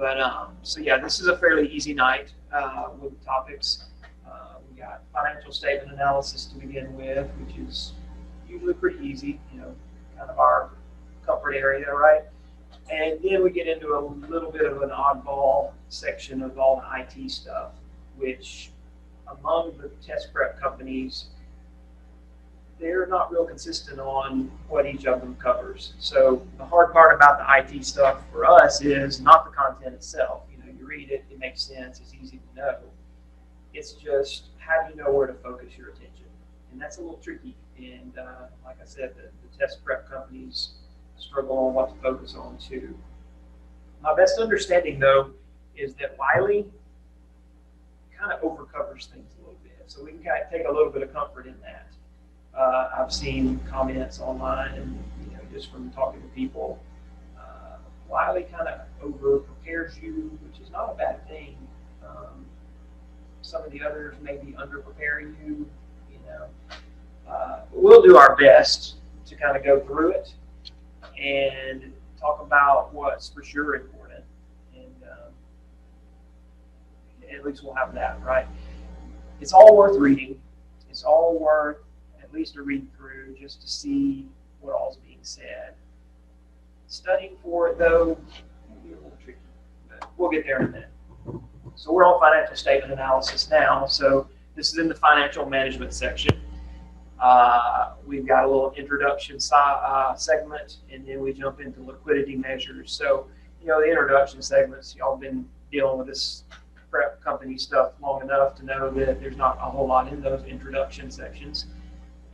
But so yeah, this is a fairly easy night with topics. We got financial statement analysis to begin with, which is usually pretty easy. Kind of our comfort area, right? And then we get into a little bit of an oddball section of all the IT stuff, which among the test prep companies, they're not real consistent on what each of them covers. So the hard part about the IT stuff for us is not the content itself. You read it, it makes sense, it's easy to know. It's just how do you know where to focus your attention, and that's a little tricky. And like I said, the test prep companies struggle on what to focus on too. My best understanding though is that Wiley kind of overcovers things a little bit, so we can kind of take a little bit of comfort in that. I've seen comments online, and just from talking to people, Wiley kind of over prepares you, which is not a bad thing. Some of the others may be under preparing you. We'll do our best to kind of go through it and talk about what's for sure important, and at least we'll have that right. It's all worth reading. It's all worth at least a read through just to see what all's being said. Studying for it, though, can be a little tricky, but we'll get there in a minute. So we're on financial statement analysis now. So this is in the financial management section. We've got a little introduction segment, and then we jump into liquidity measures. So, the introduction segments, y'all been dealing with this prep company stuff long enough to know that there's not a whole lot in those introduction sections.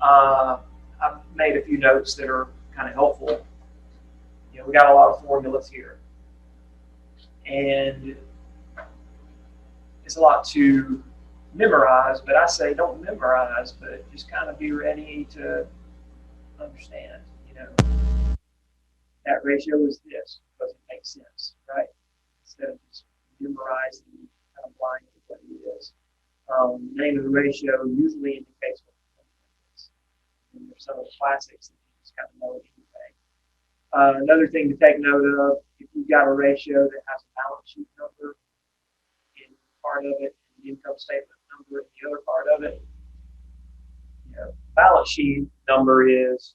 I've made a few notes that are kind of helpful. We got a lot of formulas here, and it's a lot to memorize, but I say don't memorize, but just kind of be ready to understand. That ratio is this because it makes sense, right? Instead of just memorizing kind of blindly what it is. Name of the ratio usually indicates what the function is. And there's some of the classics that you just kind of know it anyway. Another thing to take note of, if you've got a ratio that has a balance sheet number in part of it, and the income statement number in the other part of it, balance sheet number is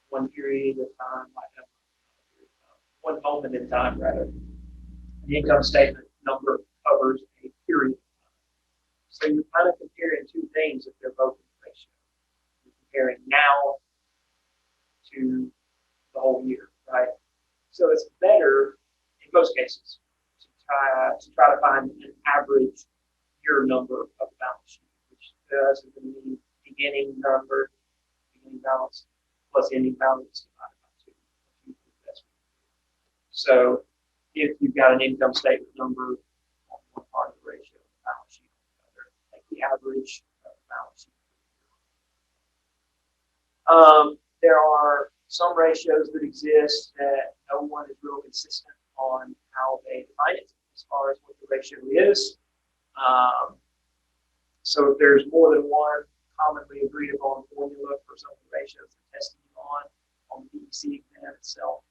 one period of time, like one moment in time, rather. The income statement number covers a period of time. So you're kind of comparing two things if they're both in the ratio. You're comparing now to the whole year, right? So it's better in most cases to try to find an average year number of the balance sheet, which does mean beginning number, beginning balance plus ending balance divided by 2. So if you've got an income statement number on one part of the ratio, the balance sheet on the other, take the average of the balance sheet. There are some ratios that exist that no one is real consistent on how they define it as far as what the ratio is. So if there's more than one commonly agreed upon formula for some of the ratios they're testing on the DEC exam itself,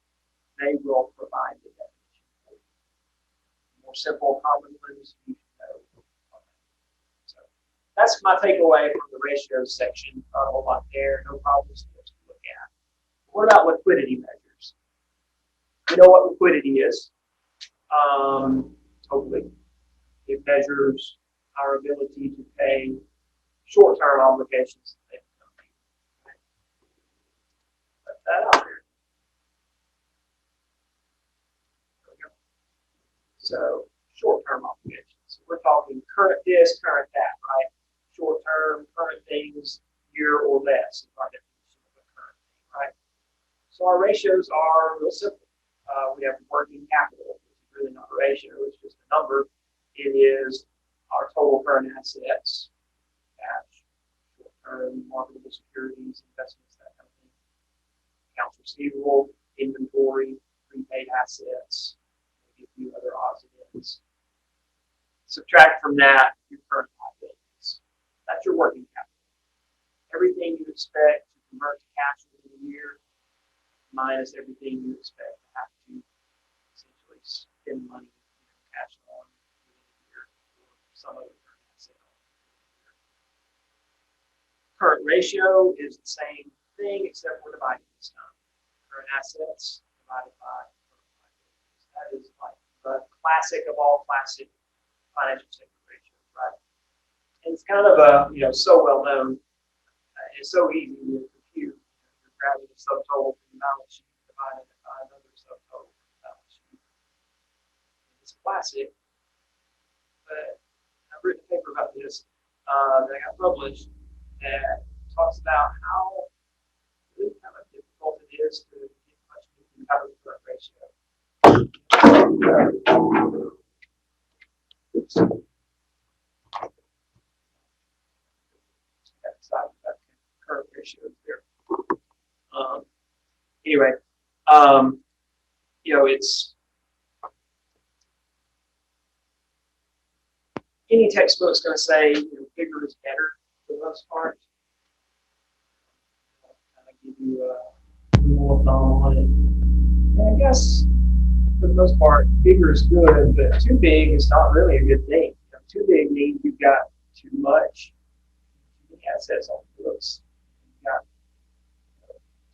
they will provide the definition for you. The more simple, common ones, you should know. So that's my takeaway from the ratios section. Not a whole lot there, no problems to look at. What about liquidity measures? You know what liquidity is. Hopefully, it measures our ability to pay short-term obligations. Put that out there. There we go. So short-term obligations. We're talking current this, current that, right? Short-term, current things, year or less is our definition of a current thing, right? So our ratios are real simple. We have working capital, which is really not a ratio, it's just a number. It is our total current assets, cash, short-term, marketable securities, investments, that kind of thing. Accounts receivable, inventory, prepaid assets, maybe a few other odds and ends. Subtract from that your current liabilities. That's your working capital. Everything you expect to convert to cash within a year, minus everything you expect to have to essentially spend money cash on within a year or some other current asset on within a year. Current ratio is the same thing except we're dividing this time. Current assets divided by current liabilities. That is like the classic of all classic financial statement ratios, right? And it's kind of a, so well known. It's so easy to compute. You're grabbing a subtotal from the balance sheet, dividing it by another subtotal from the balance sheet. It's classic, but I've written a paper about this that got published that talks about how really kind of difficult it is to get much movement out of the current ratio. Current ratios there. Anyway, it's any textbook's going to say bigger is better for the most part. Kind of give you a rule of thumb on it. Yeah, I guess for the most part, bigger is good, but too big is not really a good thing. Too big means you've got too much assets on the books. You've got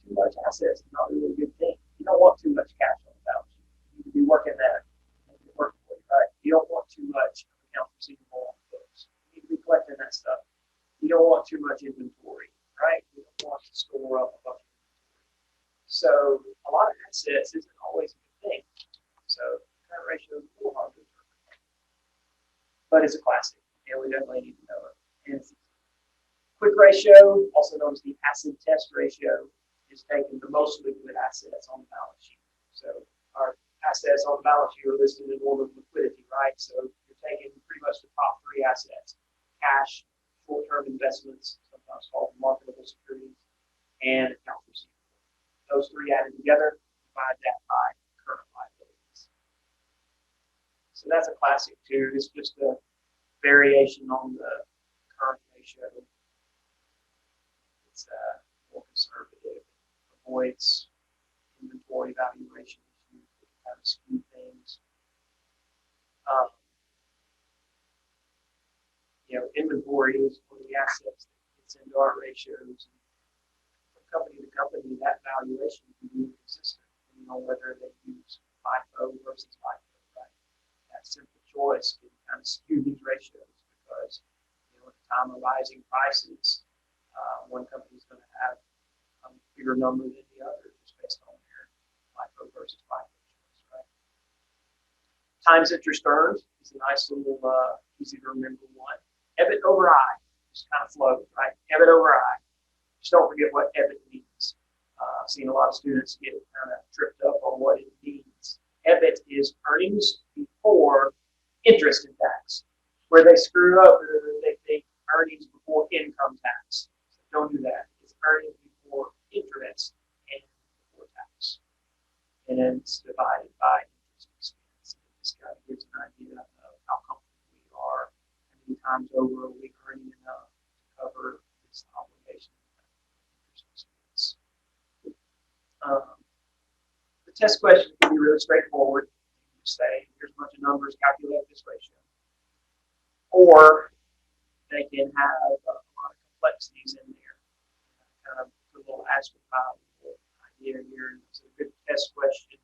too much assets is not really a good thing. You don't want too much cash on the balance sheet. You need to be working that work for you, right? You don't want too much accounts receivable on the books. You need to be collecting that stuff. You don't want too much inventory, right? You don't want to store up a bunch of inventory. So a lot of assets isn't always a good thing. So current ratio is a little hard to determine. But it's a classic, and we definitely need to know it. And quick ratio, also known as the acid test ratio, is taking the most liquid assets on the balance sheet. So our assets on the balance sheet are listed in order of liquidity, right? So you're taking pretty much the top three assets: cash, short-term investments, sometimes called marketable securities, and accounts receivable. Those three added together, divide that by current liabilities. So that's a classic too. It's just a variation on the current ratio. It's more conservative, avoids inventory valuation issues that kind of skew things. Inventory is one of the assets that gets into our ratios. From company to company, that valuation can be inconsistent, depending on whether they use FIFO versus FIFO, right? That simple choice can kind of skew these ratios because, at the time of rising prices, one company is going to have a bigger number than the other just based on their FIFO versus FIFO choice, right? Times interest earned is a nice little, easy to remember one. EBIT over I, just kind of flows, right? EBIT over I. Just don't forget what EBIT means. I've seen a lot of students get kind of tripped up on what it means. EBIT is earnings before interest and tax. Where they screw up, they think earnings before income tax. So don't do that. It's earnings before interest and before tax. And then it's divided by interest expense. This kind of gives an idea of how comfortable we are. How many times over are we earning enough to cover this obligation of interest expense. The test question can be really straightforward. You say, here's a bunch of numbers, calculate this ratio. Or they can have a lot of complexities in there. Kind of a little astronaut idea here. It's a good test question,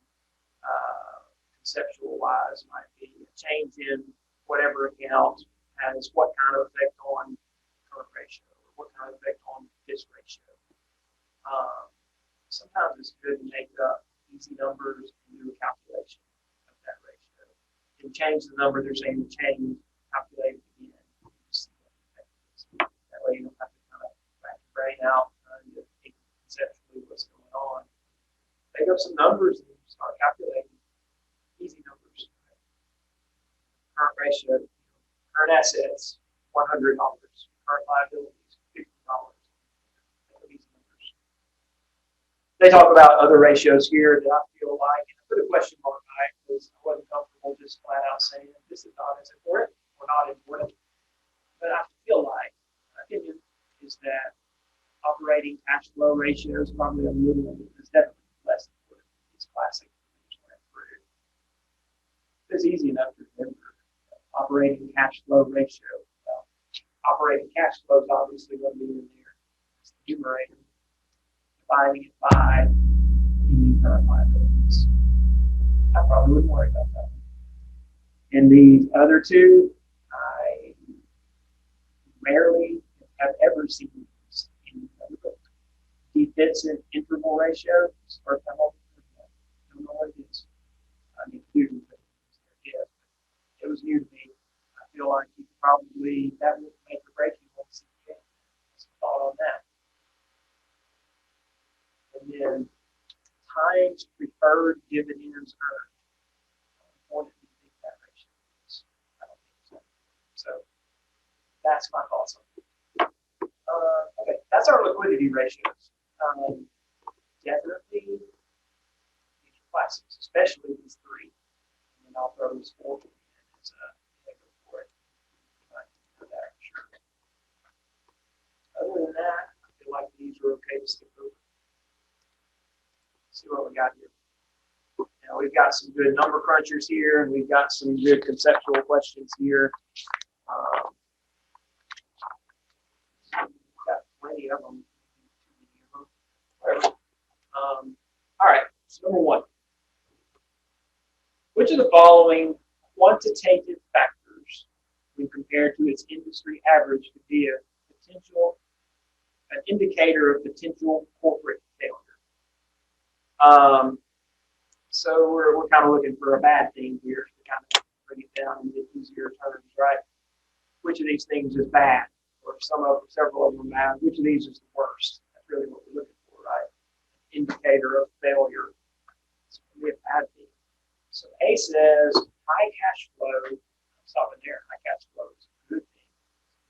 conceptual wise, might be a change in whatever account has what kind of effect on current ratio, or what kind of effect on this ratio. Sometimes it's good to make up easy numbers and do a calculation of that ratio. And change the number they're saying to change, calculate it again. That way you don't have to kind of back your brain out and think conceptually what's going on. Make up some numbers and start calculating easy numbers. Current ratio, current assets, $100. Current liabilities, $50. They talk about other ratios here that I feel like, and I put a question mark by it because I wasn't comfortable just flat out saying this is not as important or not important. But I feel like, my opinion is that operating cash flow ratio is probably a little, it's definitely less important. It's classic. Because easy enough to remember. Operating cash flow ratio. Well, operating cash flow is obviously going to be in there. It's the numerator. Dividing it by the current liabilities. I probably wouldn't worry about that. And these other two, I rarely have ever seen these in the book. Defensive interval ratio is the first time I've heard that. I don't know what it is. I mean, it was new to me. I feel like you probably, that would make or break you on CPA. Some thought on that. And then times preferred dividends earned. What do you think that ratio is? I don't think so. So that's my thoughts on it. Okay, that's our liquidity ratios. Definitely these classes, especially these three. And then I'll throw these four in as a go for it. Sure. Other than that, I feel like these are okay to skip over. See what we got here. Now we've got some good number crunchers here, and we've got some good conceptual questions here. Got plenty of them. All right, so number one. Which of the following quantitative factors, when compared to its industry average, could be an indicator of potential corporate failure? So we're kind of looking for a bad thing here to kind of bring it down and get easier terms, right? Which of these things is bad, or several of them bad? Which of these is the worst? That's really what we're looking for, right? Indicator of failure. It's going to be a bad thing. So A says high cash flow. I'm stopping there. High cash flow is a good thing.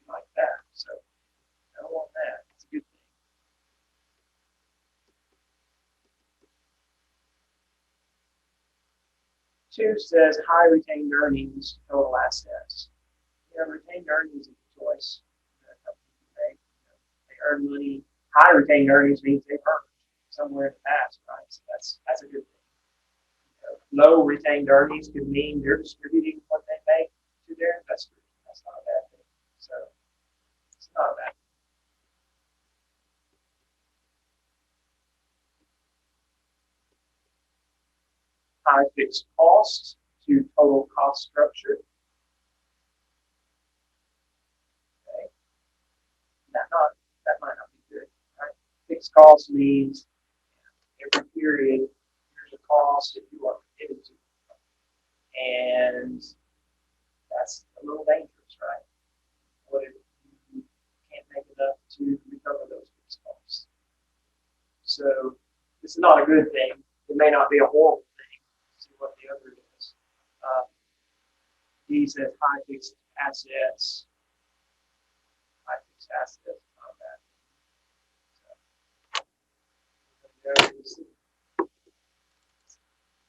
Like that. So I don't want that. It's a good thing. Two says high retained earnings, total assets. Retained earnings is a choice that a company can make. They earn money. High retained earnings means they've earned somewhere in the past, right? So that's a good thing. Low retained earnings could mean they're distributing what they make to their investors. That's not a bad thing. So it's not a bad thing. High fixed costs to total cost structure. Okay. That might not be good. Right? Fixed cost means every period there's a cost that you are committed to. And that's a little dangerous, right? What if you can't make enough to recover those fixed costs? So this is not a good thing. It may not be a horrible thing. See what the other is. D says high fixed assets. High fixed assets, not bad. So, it's a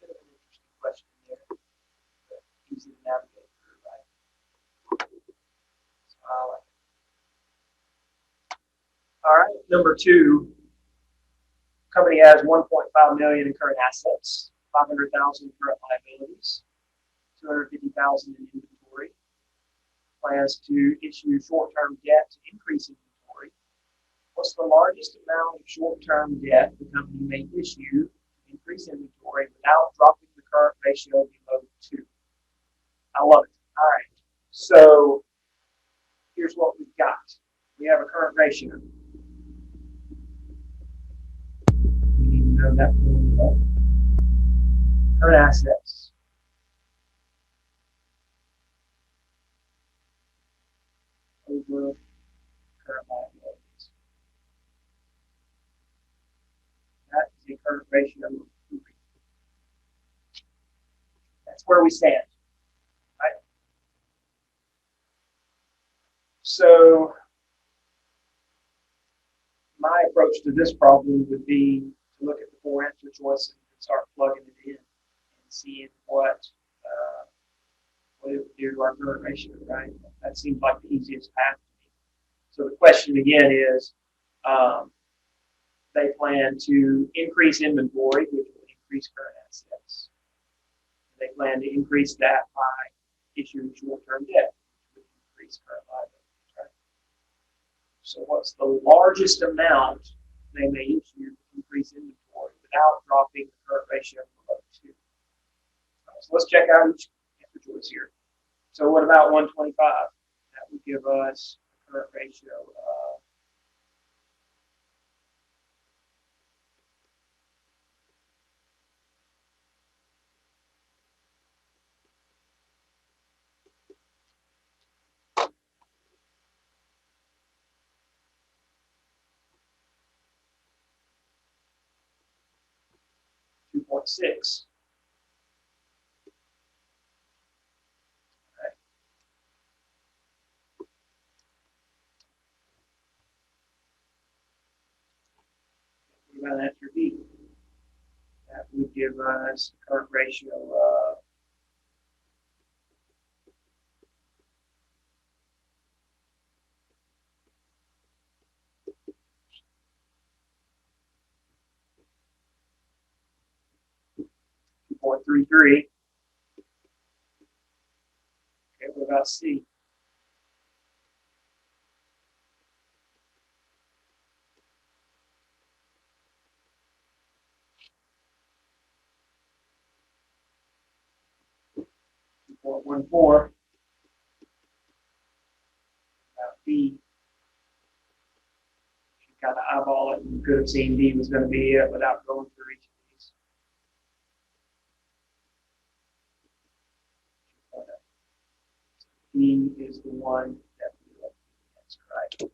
bit of an interesting question there, but easy to navigate through, right? So I like it. All right, number two. Company has 1.5 million in current assets, 500,000 in current liabilities, 250,000 in inventory. Plans to issue short-term debt to increase inventory. What's the largest amount of short-term debt the company may issue to increase inventory without dropping the current ratio below 2? I love it. All right. So here's what we've got. We have a current ratio. That current assets. Over current liabilities. That is a current ratio of 3. That's where we stand. Right? So my approach to this problem would be to look at the 4 answer choices and start plugging it in and seeing what it would do to our current ratio, right? That seems like the easiest path to me. So the question again is, they plan to increase inventory, which will increase current assets. They plan to increase that by issuing short-term debt, which would increase current liabilities, right? So what's the largest amount they may issue to increase inventory without dropping the current ratio below 2? So let's check out each answer choice here. So what about 125? That would give us a current ratio of 2.6. Right. What about answer B? That would give us a current ratio of 2.33. Okay, what about C? Point 1.4. B, you kind of eyeball it, and you could have seen D was going to be it without going through each of these. D is the one that we look at. That's right.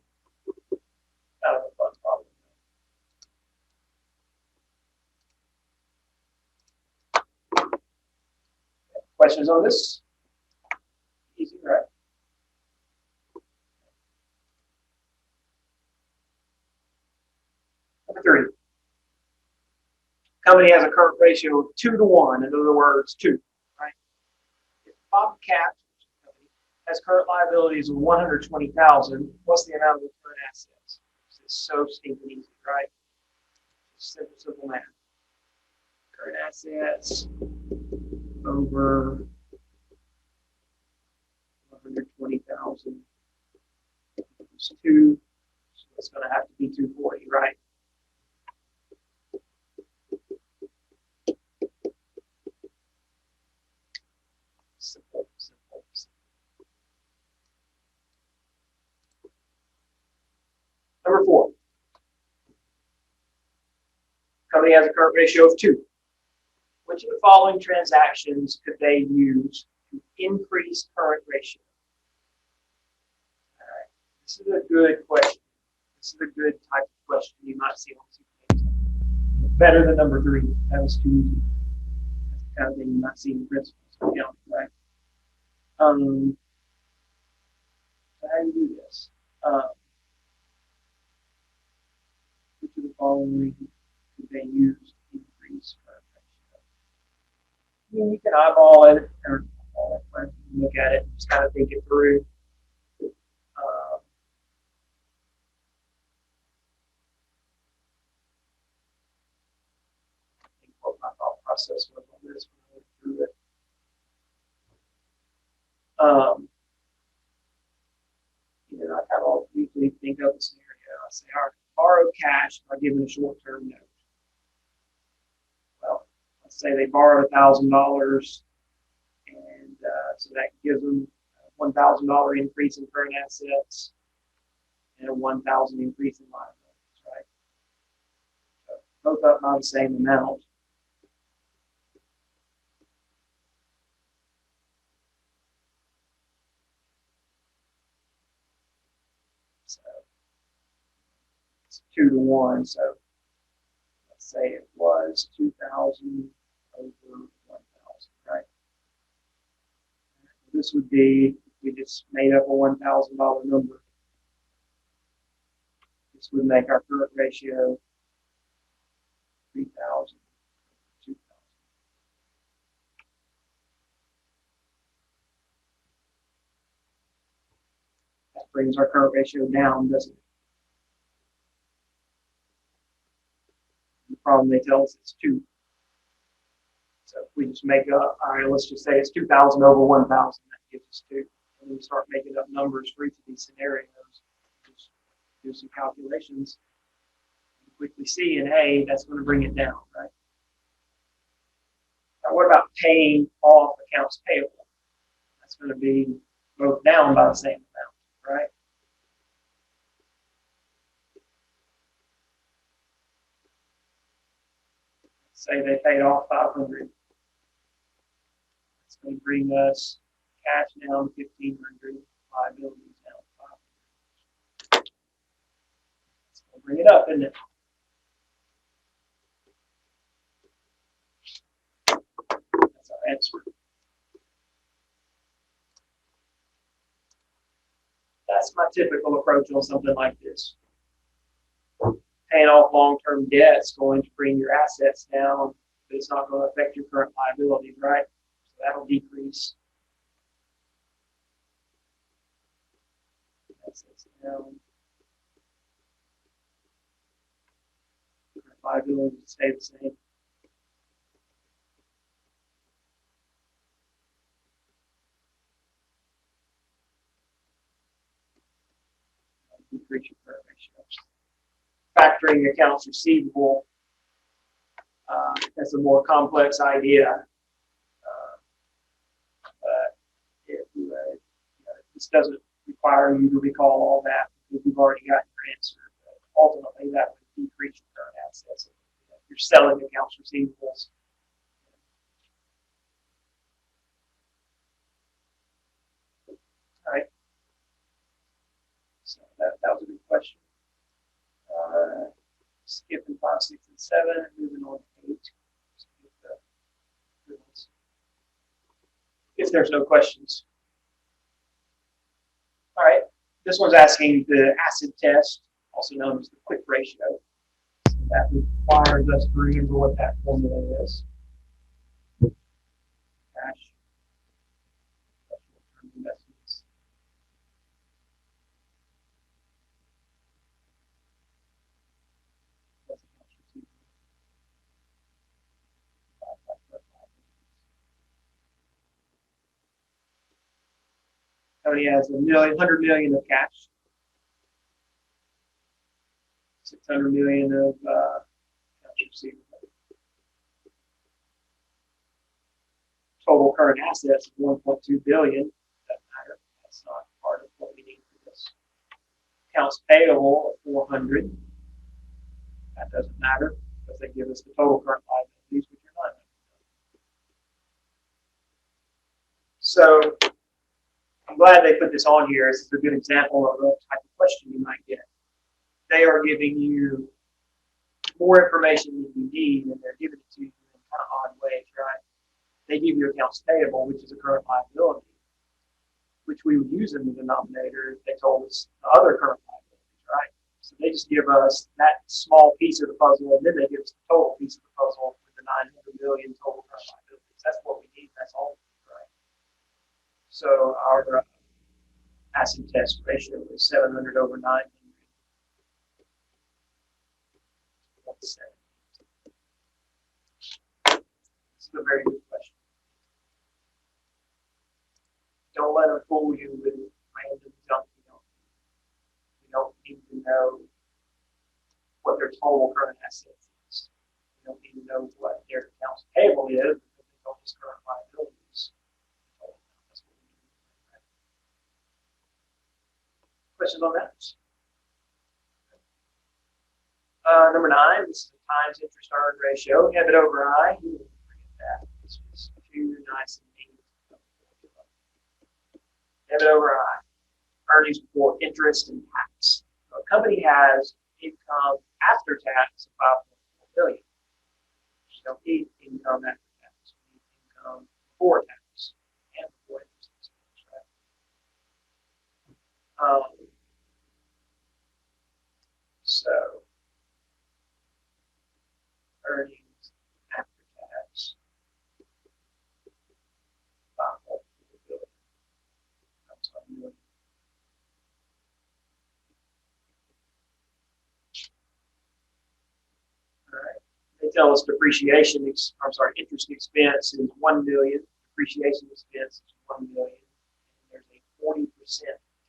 Out of the fun problem. Questions on this? Easy, right? Number 3. Company has a current ratio of 2 to 1. In other words, 2. Right? If Bobcat has current liabilities of 120,000, what's the amount of the current assets? It's so stinking easy, right? Simple math. Current assets over 120,000 equals 2. So it's going to have to be 240, right? Simple. Number 4. Company has a current ratio of 2. Which of the following transactions could they use to increase current ratio? All right. This is a good question. This is a good type of question you might see on two pages. Better than number 3. That was too easy. That's the kind of thing you might see in principles. Right? So how do you do this? Which of the following could they use to increase current ratio? I mean, you can eyeball it or look at it and just kind of think it through. I think what my thought process was on this when I went through it. I kind of usually think of the scenario. I say, all right, borrow cash by giving a short-term note. Well, let's say they borrowed $1,000, and so that gives them a $1,000 increase in current assets and a $1,000 increase in liabilities, right? So both up by the same amount. So it's 2 to 1. So let's say it was 2,000 over 1,000, right? This would be, we just made up a $1,000 number. This would make our current ratio 3,000, 2,000. That brings our current ratio down, doesn't it? The problem they tell us is 2. So if we just make up, all right, let's just say it's 2,000 over 1,000, that gives us 2. And then we start making up numbers for each of these scenarios. Just do some calculations. You quickly see, and hey, that's going to bring it down, right? Now, what about paying off accounts payable? That's going to be both down by the same amount, right? Say they paid off 500. It's going to bring us cash down 1,500, liabilities down 500. It's going to bring it up, isn't it? That's our answer. That's my typical approach on something like this. Paying off long-term debt is going to bring your assets down, but it's not going to affect your current liabilities, right? So that'll decrease. Assets down. Current liabilities stay the same. Decrease your current ratio. Factoring accounts receivable, that's a more complex idea. But this doesn't require you to recall all that because you've already got your answer. But ultimately, that would decrease your current assets. If you're selling accounts receivables. All right. So that was a good question. Skipping 5, 6, and 7, moving on to 8. If there's no questions. All right. This one's asking the acid test, also known as the quick ratio. So that requires us to remember what that formula is. Cash. Short-term investments. Company has 100 million of cash, 600 million of accounts receivable. Total current assets of 1.2 billion. Doesn't matter. That's not part of what we need for this. Accounts payable of 400. That doesn't matter because they give us the total current liabilities, which are not. So I'm glad they put this on here. This is a good example of a type of question you might get. They are giving you more information than you need, and they're giving it to you in kind of odd ways, right? They give you accounts payable, which is a current liability, which we would use in the denominator if they told us the other current liabilities, right? So they just give us that small piece of the puzzle, and then they give us the total piece of the puzzle with the 900 million total current liabilities. That's what we need. That's all we need, right? So our acid test ratio is 700 over 900. This is a very good question. Don't let them fool you with random junk. You don't need to know what their total current assets is. You don't need to know what their accounts payable is because they don't just current liabilities. That's what we need. Questions on that? Number 9, this is a times interest earned ratio. Debit over I. That. This was too nice and neat. Debit over I. Earnings before interest and tax. So a company has income after tax of 5.4 billion. You don't need income after tax. You need income before tax and before interest expense, right? So earnings after tax, 5.4 billion. That's what I'm doing. All right. They tell us interest expense is 1 million, depreciation expense is 1 million, and there's a 40%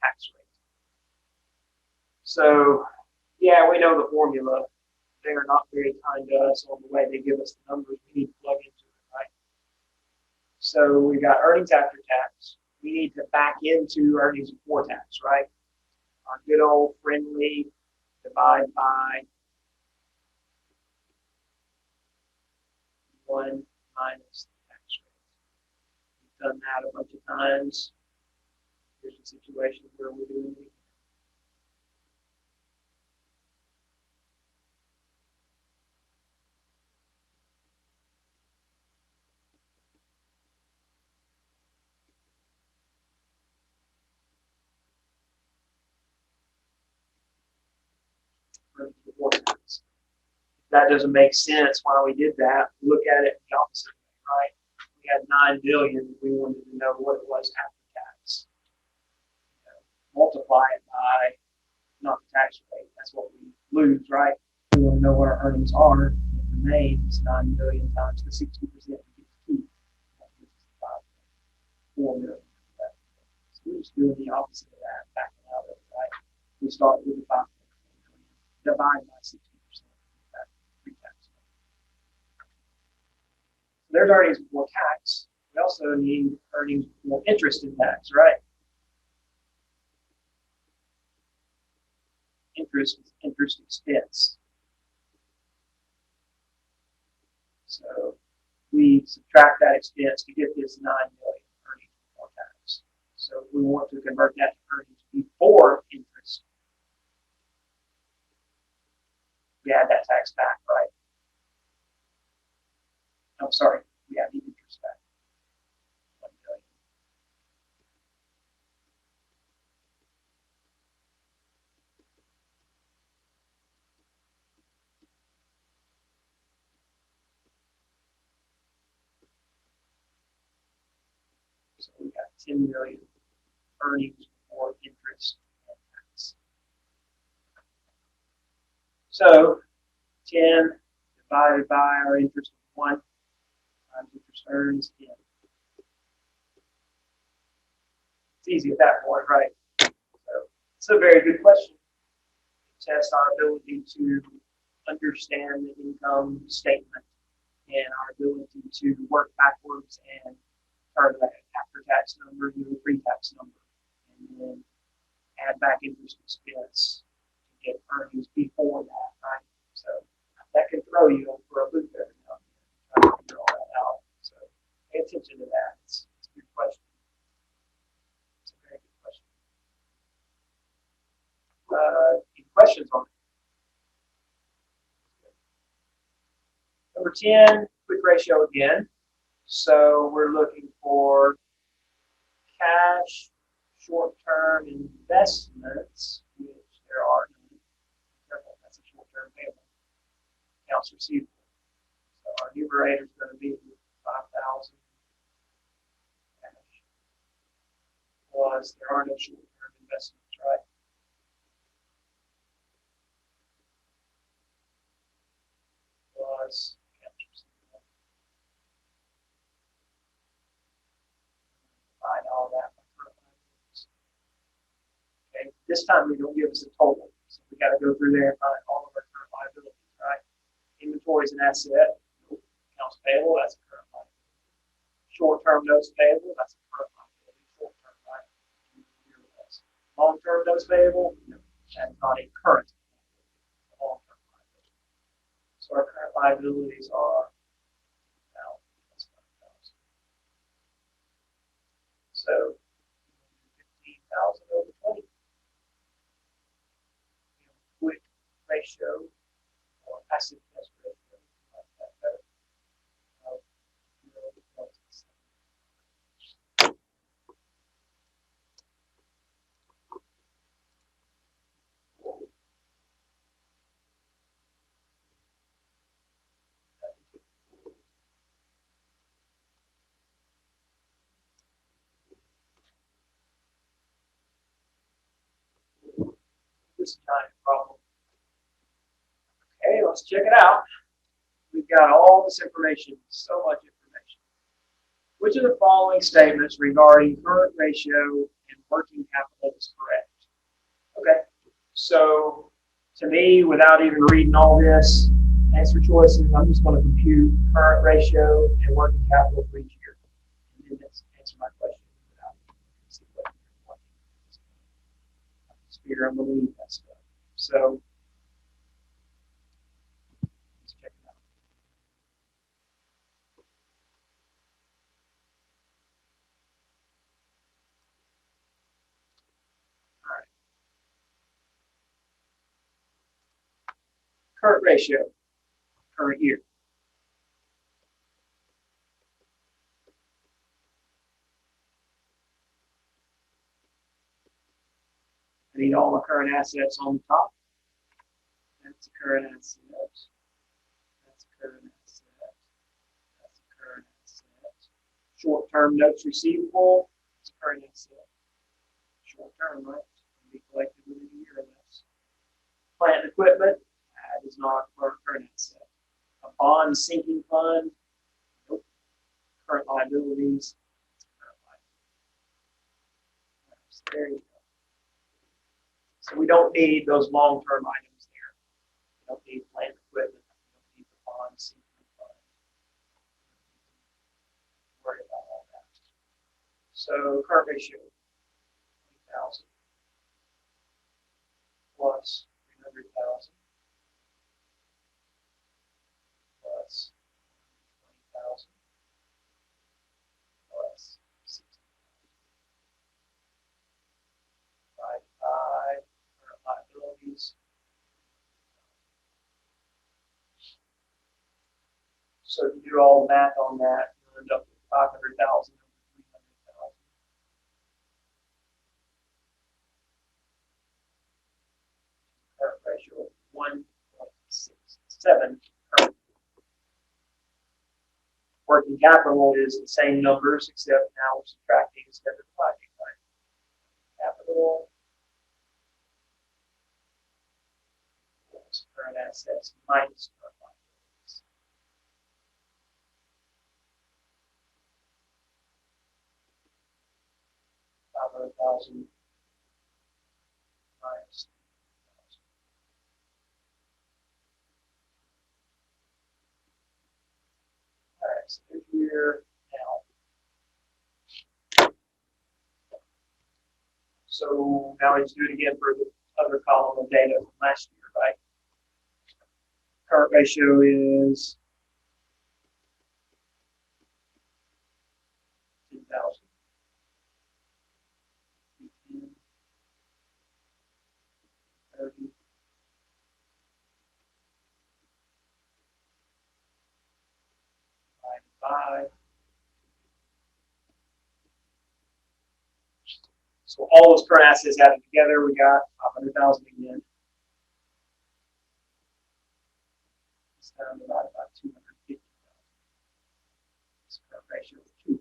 tax rate. So, yeah, we know the formula. They are not very kind to us on the way they give us the numbers we need to plug into it, right? So we got earnings after tax. We need to back into earnings before tax, right? Our good old friendly divide by 1 minus the tax rate. We've done that a bunch of times. Here's a situation where we're doing it. Before tax. If that doesn't make sense why we did that, look at it the opposite way, right? We had 9 billion. We wanted to know what it was after tax. Multiply it by not the tax rate. That's what we lose, right? We want to know what our earnings are. It remains 9 billion times the 60% we get to keep. That gives us 4 million. So we're just doing the opposite of that, backing out of it, right? We start with the 5 million, divide by 60%. Pre-tax. There's earnings before tax. We also need earnings before interest and tax, right? Interest expense. So we subtract that expense to get this 9 million earnings before tax. So we want to convert that to earnings before interest. We add that tax back, right? I'm sorry, we add the interest back. 1 million. So we got 10 million earnings before interest and tax. So 10 divided by our interest of 1 times interest earns 10. It's easy at that point, right? So it's a very good question. It tests our ability to understand the income statement and our ability to work backwards and turn that after-tax number into a pre-tax number, and then add back interest expense to get earnings before that, right? So that can throw you for a loop every now and then, trying to figure all that out. So pay attention to that. It's a good question. It's a very good question. Any questions on it? Number 10, quick ratio again. So we're looking for cash, short-term investments, which there are none. Careful, that's a short-term payable. Accounts receivable. So our numerator is going to be 5,000 cash. Plus, there are no short-term investments, right? Plus accounts receivable. Find all that. Okay, this time they don't give us a total, so we got to go through there and find all of our current liabilities, right? Inventory is an asset. Accounts payable, that's a current liability. Short-term notes payable, that's a current liability. Short-term, right? Long-term notes payable, no, that's not a current liability. Long-term liability. So our current liabilities are so 15,000 over 20. Quick ratio or acid test ratio. That better. This giant problem. Okay, let's check it out. we've got all this information, so much information. Which of the following statements regarding current ratio and working capital is correct? Okay, so to me, without even reading all this, answer choices, I'm just going to compute current ratio and working capital for each year. And then that's answer my question without see what you're watching. I'm going to leave that stuff. So let's check it out. All right. Current ratio, current year. I need all my current assets on the top. That's a current asset. That's a current asset. That's a current asset. Short-term notes receivable. It's a current asset. Short-term, right? Can be collected within a year or less. Plant and equipment. That is not a current asset. A bond sinking fund. Nope. Current liabilities. It's a current liability. So there you go. So we don't need those long-term items there. We don't need plant equipment. We don't need the bond sinking fund. Worry about all that. So current ratio, 20,000 plus 300,000 plus 20,000 plus 60,000 divided by current liabilities. So if you do all the math on that, you'll end up with 500,000 over 300,000. Current ratio of 1.67. Working capital is the same numbers, except now we're subtracting instead of dividing, right? Capital plus current assets minus current liabilities. 500,000 minus 300,000. All right, so here now. So now let's do it again for the other column of data from last year, right? Current ratio is 10,000. 30. Divided by. So all those current assets added together, we got 500,000 again. It's down to about 250,000. It's a current ratio of 2.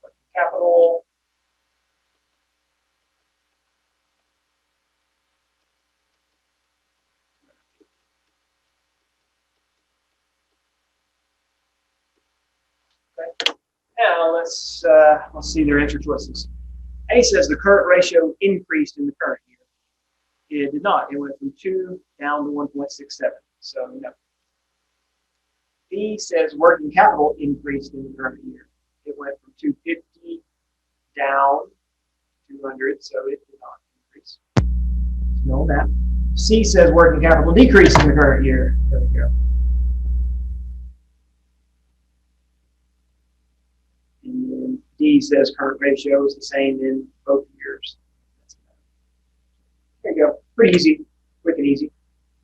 Working capital. Okay. Now let's see their answer choices. A says the current ratio increased in the current year. It did not. It went from 2 down to 1.67. So no. B says working capital increased in the current year. It went from 250 down to 200, so it did not increase. Know that. C says working capital decreased in the current year. There we go. And then D says current ratio is the same in both years. There you go. Pretty easy, quick and easy.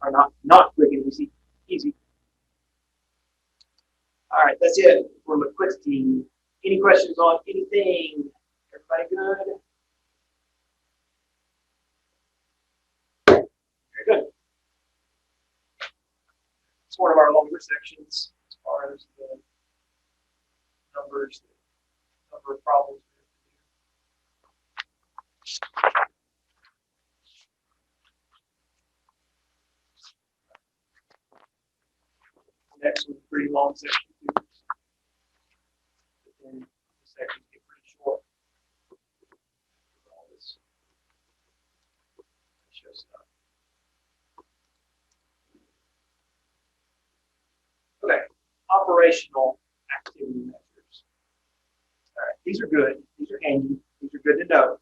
Or not quick and easy, easy. All right, that's it for liquidity. Any questions on anything? Everybody good? Very good. It's one of our longer sections as far as the numbers, the number of problems. Next one's a pretty long section too. But then the sections get pretty short. All this ratio stuff. Okay, operational activity measures. All right, these are good. These are handy. These are good to know.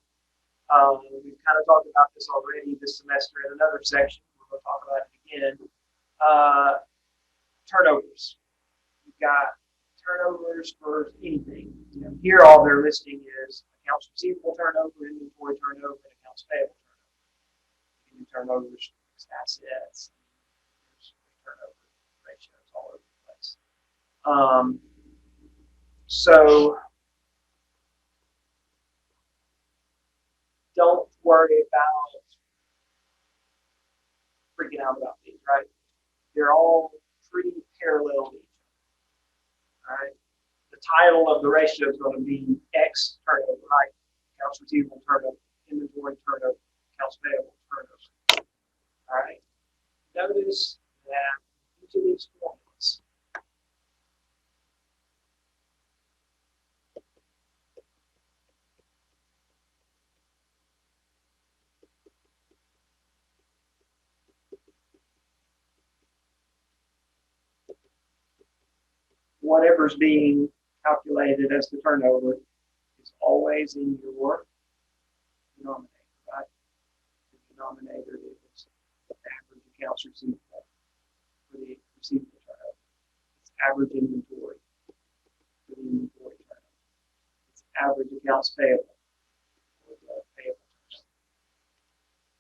We've kind of talked about this already this semester in another section. We're going to talk about it again. Turnovers. You've got turnovers for anything. Here, all they're listing is accounts receivable turnover, inventory turnover, and accounts payable turnover. You can turnovers, assets, there's turnover ratios all over the place. So don't worry about freaking out about these, right? They're all pretty parallel to each other, all right? The title of the ratio is going to be X turnover, right? Accounts receivable turnover, inventory turnover, accounts payable turnover, all right? Notice that each of these formulas whatever's being calculated as the turnover is always in your denominator, right? The denominator is the average accounts receivable for the receivable turnover. It's average inventory for the inventory turnover. It's average accounts payable for the payable turnover.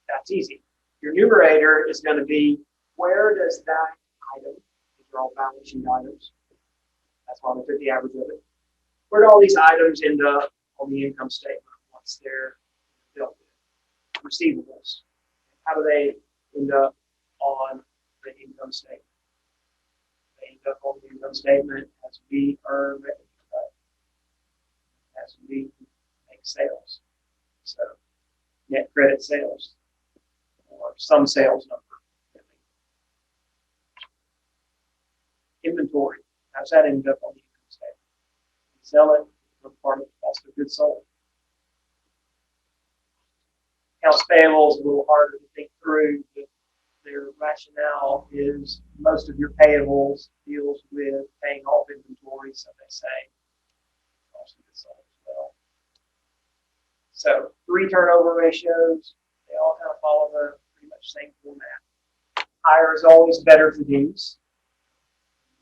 That's easy. Your numerator is going to be where does that item, these are all balance sheet items, that's why we took the average of it. Where do all these items end up on the income statement once they're dealt with? Receivables. How do they end up on the income statement? They end up on the income statement as we earn revenue, right? As we make sales. So net credit sales or some sales number. Inventory. How's that end up on the income statement? We sell it, part of the cost of goods sold. Accounts payable is a little harder to think through, but their rationale is most of your payables deals with paying off inventory, so they say cost of goods sold as well. So 3 turnover ratios, they all kind of follow the pretty much same format. Higher is always better for these.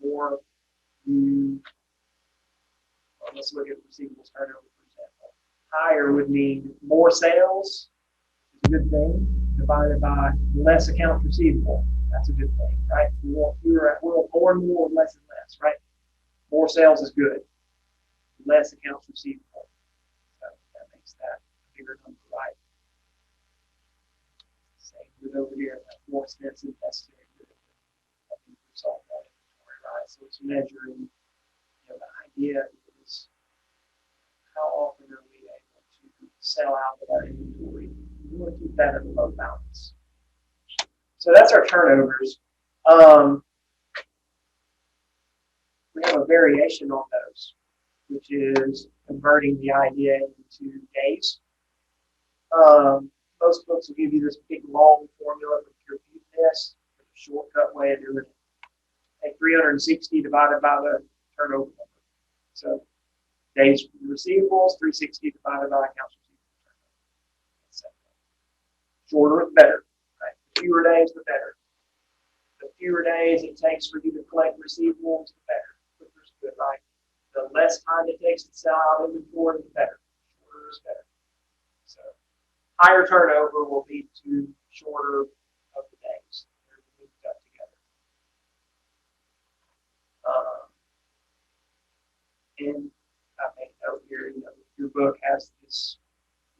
More you, well, let's look at receivables turnover, for example. Higher would mean more sales, is a good thing, divided by less accounts receivable. That's a good thing, right? We want more and more, less and less, right? More sales is good. Less accounts receivable. So that makes that a bigger number, right? Same with over here, more expensive, necessary good. Result that inventory, right? So it's measuring, the idea is how often are we able to sell out of our inventory? We want to keep that in low balance. So that's our turnovers. We have a variation on those, which is converting the idea into days. Most books will give you this big long formula for your view test. There's a shortcut way of doing it. Take 360 divided by the turnover number. So days receivables, 360 divided by accounts receivable turnover. Shorter is better, right? The fewer days, the better. The fewer days it takes for you to collect receivables, the better. Quicker is good, right? The less time it takes to sell out inventory, the better. Shorter is better. So higher turnover will lead to shorter of the days. They're moved up together. And I made a note here, your book has this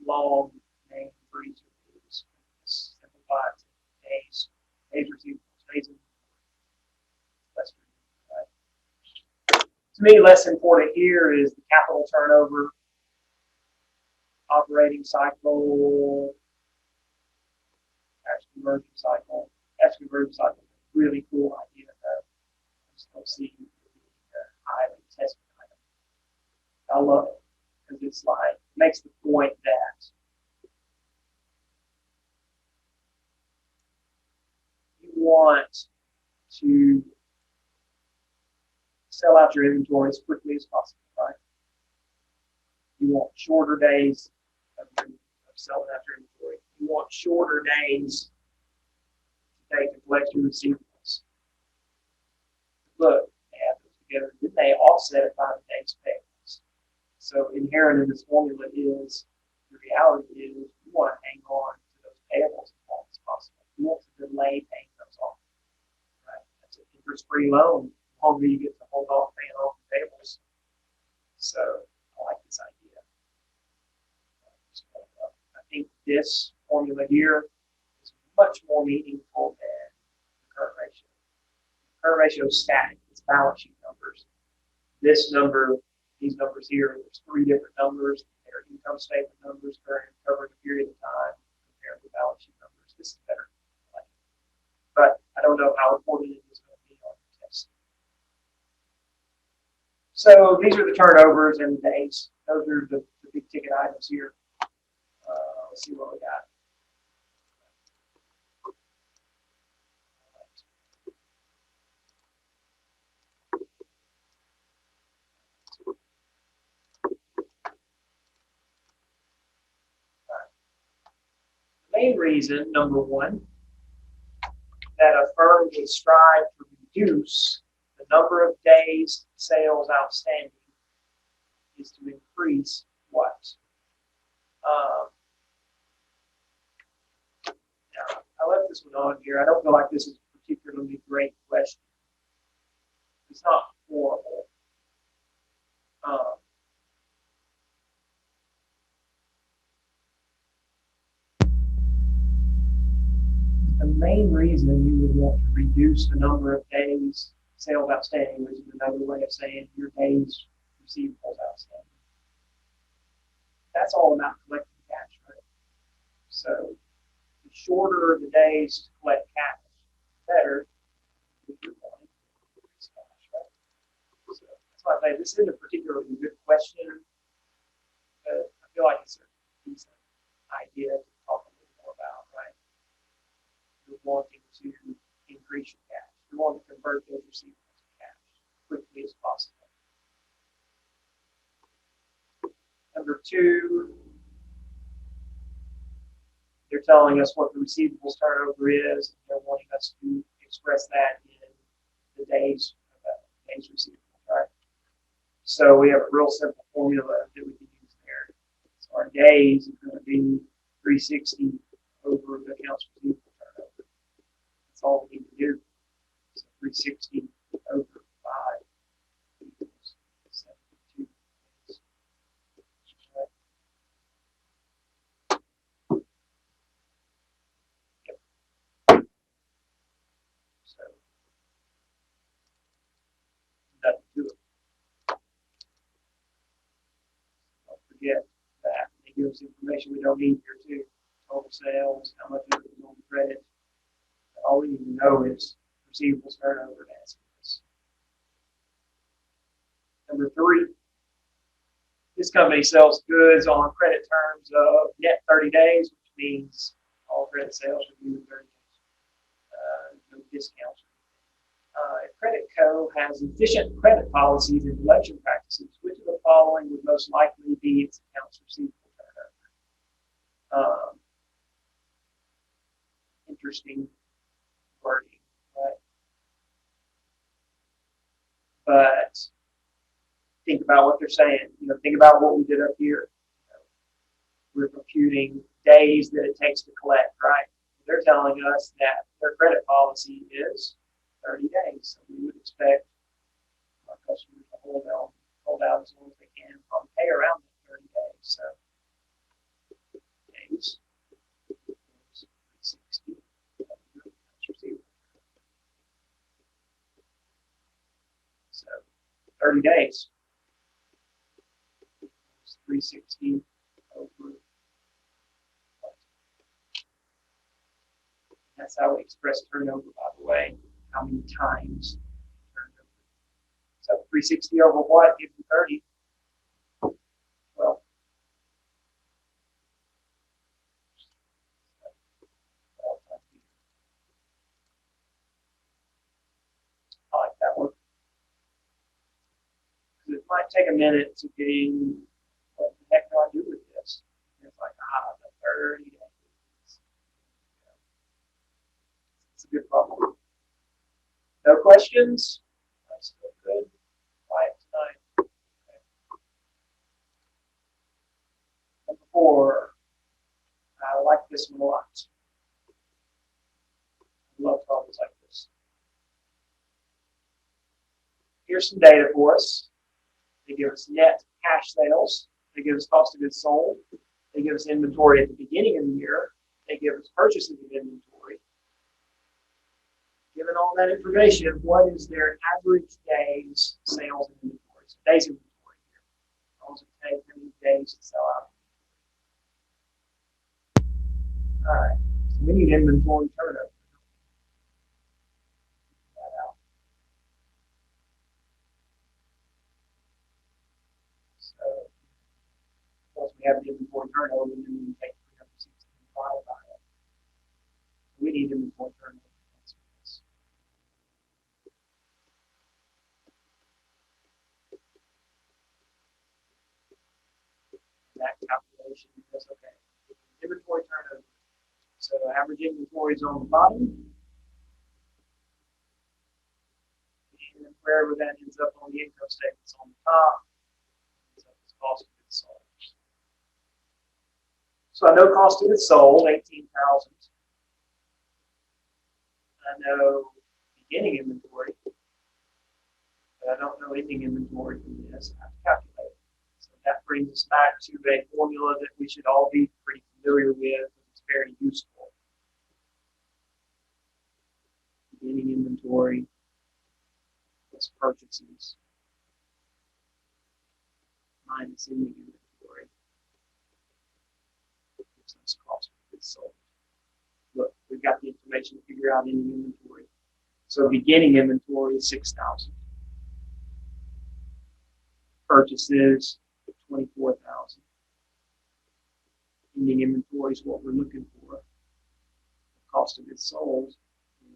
long name for each of these. It's simplified to days receivables, days inventory. Less right? To me, less important here is the capital turnover, operating cycle, cash conversion cycle. Cash conversion cycle is a really cool idea, though. I just You'll see the highly tested item. I love it because it's like makes the point that you want to sell out your inventory as quickly as possible, right? You want shorter days of selling out your inventory. You want shorter days to take to collect your receivables. Look, they add those together. Then they offset it by the days payables. So inherent in this formula is the reality is you want to hang on to those payables as long as possible. You want to delay paying those off. Right? That's an interest-free loan. The longer you get to hold off paying off the payables. So I like this idea. I think this formula here is much more meaningful than the current ratio. The current ratio is static. It's balance sheet numbers. This number, these numbers here, there's three different numbers. They're income statement numbers covering a period of time compared to balance sheet numbers. This is better. But I don't know how important it is going to be on the test. So these are the turnovers and the days. Those are the big ticket items here. Let's see what we got. The main reason, number one, that a firm would strive to reduce the number of days sales outstanding is to increase what? Now, I left this one on here. I don't feel like this is a particularly great question. It's not horrible. The main reason you would want to reduce the number of days sales outstanding, which is another way of saying your days receivables outstanding. That's all about collecting cash, right? So the shorter the days to collect cash, the better. If you're wanting to increase cash, right? So that's why I say this isn't a particularly good question. But I feel like it's a decent idea to talk a little more about, right? You're wanting to increase your cash. You want to convert those receivables to cash as quickly as possible. Number two, they're telling us what the receivables turnover is. They're wanting us to express that in the days receivables, right? So we have a real simple formula that we can use there. So our days is going to be 360 over the accounts receivable turnover. That's all we need to do. So 360 over 5 equals 72 days. So nothing to it. Don't forget that it gives information we don't need here too. Total sales, how much of it is on credit. All we need to know is receivables turnover and estimates. Number three, this company sells goods on credit terms of net 30 days, which means all credit sales are due in 30 days. No discounts. Credit Co. has efficient credit policies and collection practices. Which of the following would most likely be its accounts receivable turnover? Interesting wording, right? But think about what they're saying. Think about what we did up here. We're computing days that it takes to collect, right? They're telling us that their credit policy is 30 days. So we would expect our customers to hold out as long as they can, probably pay around 30 days. So days equals 360. So 30 days. 360 over. That's how we express turnover, by the way. How many times turnover 360 over what gives you 30? Well, I like that one. It might take a minute to get in. What the heck do I do with this? It's like, the 30 days. It's a good problem. No questions? That's still good. Quiet tonight. Okay. Number 4. I like this one a lot. I love problems like this. Here's some data for us. They give us net cash sales. They give us cost of goods sold. They give us inventory at the beginning of the year. They give us purchases of inventory. Given all that information, what is their average days sales and inventory? So days inventory here. How long does it take? How many days to sell out? All right. So we need inventory turnover. So once we have the inventory turnover, then we take 365 by it. We need inventory turnover. That calculation because okay, inventory turnover. So average inventory is on the bottom, and wherever that ends up on the income statement is on the top. So it's cost of goods sold. So I know cost of goods sold, 18,000. I know beginning inventory, but I don't know ending inventory from this. I have to calculate. So that brings us back to a formula that we should all be pretty familiar with. It's very useful. Beginning inventory plus purchases minus ending inventory gives us cost of goods sold. Look, we've got the information to figure out ending inventory. So beginning inventory is 6,000. Purchases 24,000. Ending inventory is what we're looking for. The cost of goods sold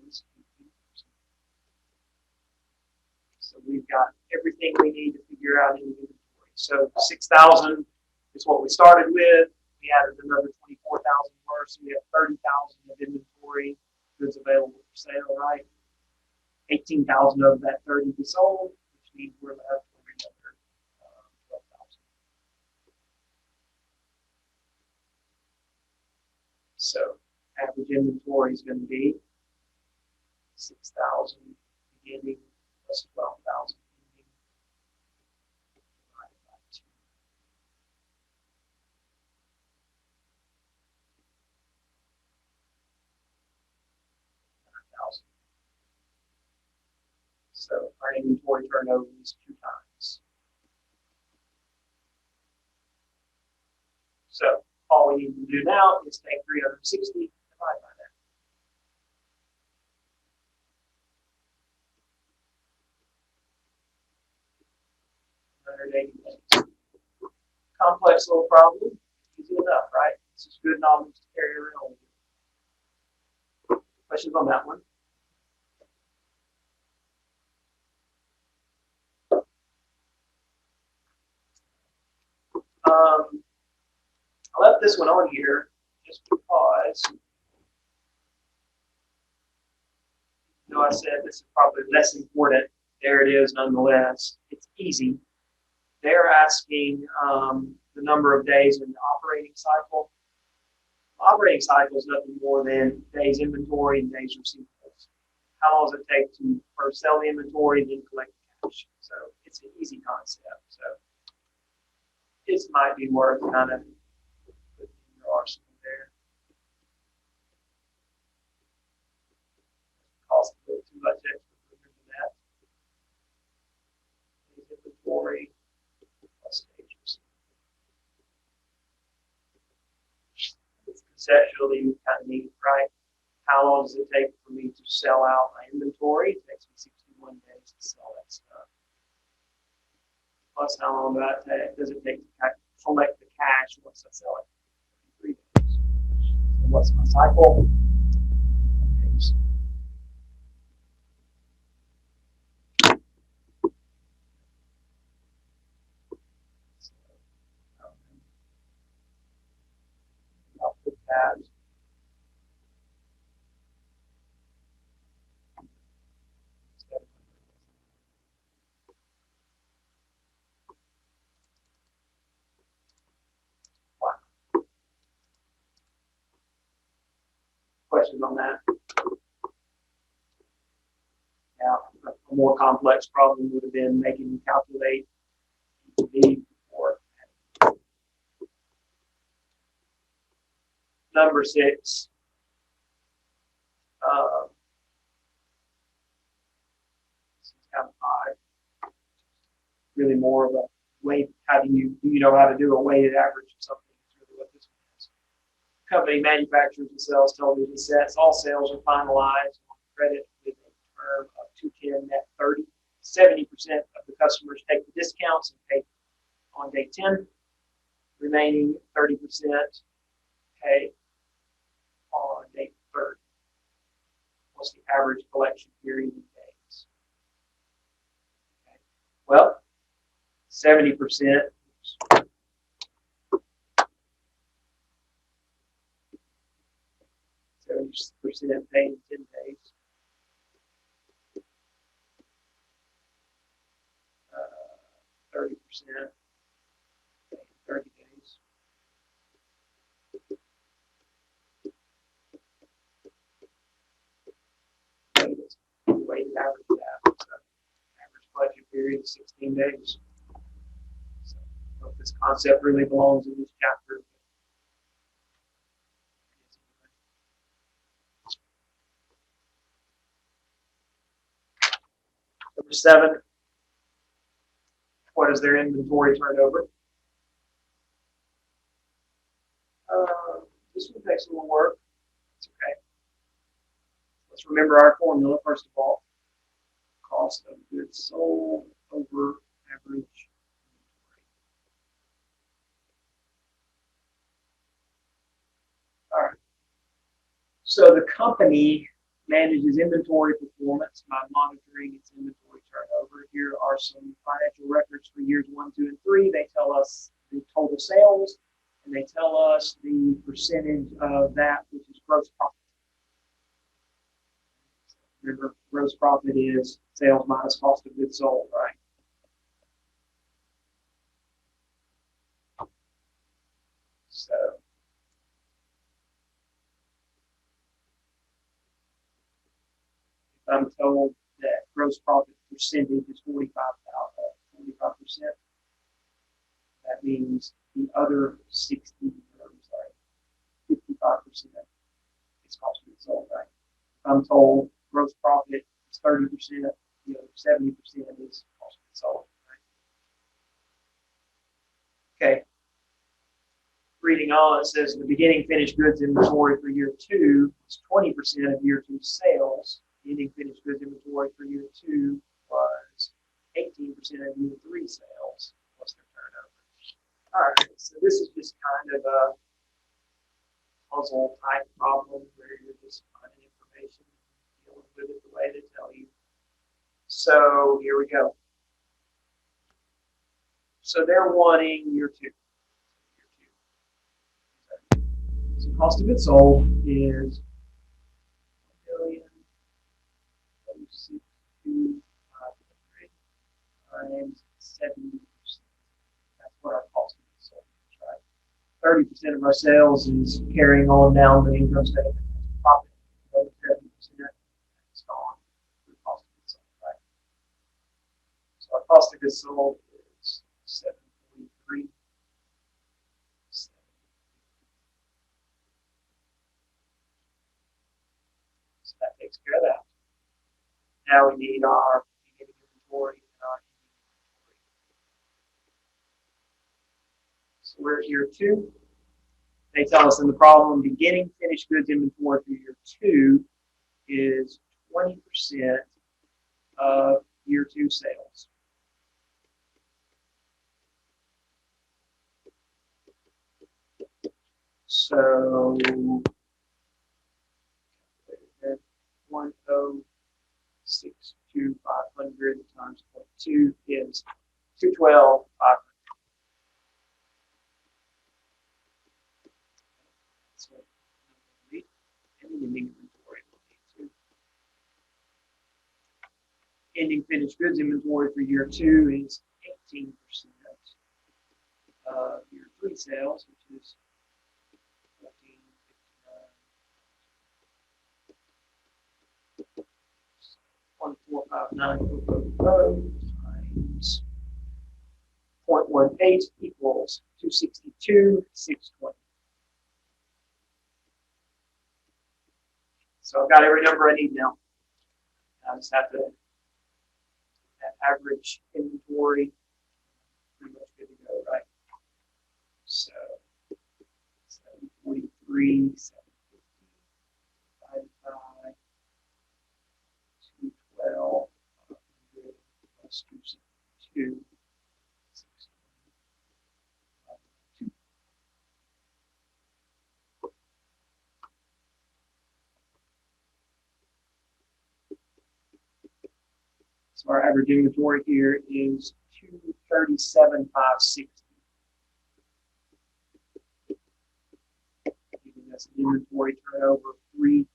is 18%. So we've got everything we need to figure out ending inventory. So 6,000 is what we started with. We added another 24,000 more, so we have 30,000 of inventory goods available for sale, right? 18,000 of that 30 we sold, which means we're left with another 12,000. So average inventory is going to be 6,000 beginning plus 12,000 ending divided by 2. So our inventory turnover is 2 times. So all we need to do now is take 360 and divide by that. 180 days. Complex little problem, easy enough, right? This is good knowledge to carry around with you. Questions on that one? I left this one on here just because, I said this is probably less important. There it is nonetheless. It's easy. They're asking the number of days in the operating cycle. Operating cycle is nothing more than days inventory and days receivables. How long does it take to first sell the inventory and then collect the cash? So it's an easy concept. So this might be worth kind of putting in your arsenal there. Cost a little too much extra for that. Inventory plus stages. It's conceptually kind of neat, right? How long does it take for me to sell out my inventory? It takes me 61 days to sell that stuff. plus how long does it take to collect the cash once I sell it? 3 days. So what's my cycle? Days. I'll put that. Questions on that? Now, a more complex problem would have been making you calculate EPD or number 6. This is kind of odd. Really more of a weight. How do you know how to do a weighted average of something? Is really what this one is. Company manufactures and sells television sets. All sales are finalized on credit with a term of 210 net 30. 70% of the customers take the discounts and pay on day 10. Remaining 30% pay on day 30. What's the average collection period in days? Okay. Well, 70%. 70% paid in 10 days. 30% paid in 30 days. Weighted average that. So average collection period is 16 days. So I don't know if this concept really belongs in this chapter. Number 7, what is their inventory turnover? This one takes a little work. It's okay. Let's remember our formula first of all. Cost of goods sold over average inventory. All right. So the company manages inventory performance by monitoring its inventory turnover. Here are some financial records for years 1, 2, and 3. They tell us the total sales, and they tell us the percentage of that which is gross profit. Remember, gross profit is sales minus cost of goods sold, right? So if I'm told that gross profit percentage is 45%, that means the other 55% is cost of goods sold, right? If I'm told gross profit is 30%, the other 70% is cost of goods sold, right? Okay. Reading on, it says the beginning finished goods inventory for year 2 was 20% of year 2 sales. Beginning finished goods inventory for year 2 was 18% of year 3 sales. What's their turnover? All right, so this is just kind of a puzzle type problem where you're just finding information, dealing with it the way they tell you. So here we go. So they're wanting year 2. So cost of goods sold is 1,062,500 times 70%. That's what our cost of goods sold is, right? 30% of our sales is carrying on down the income statement as profit. 70% is gone through cost of goods sold, right? So our cost of goods sold is 743. So that takes care of that. Now we need our beginning inventory and our ending inventory. So we're at year 2. They tell us in the problem, beginning finished goods inventory for year 2 is 20% of year 2 sales. So 1062500 times 0.2 is 212,500. So ending inventory will be ending finished goods inventory for year 2 is 18% of year 3 sales, which is 1459 times 0.18 equals 262,620. So I've got every number I need now. I just have to average inventory, pretty much good to go, right? So 743, 750 divided by 212 plus 262. So our average inventory here is 237,560. Giving us an inventory turnover of 3.1.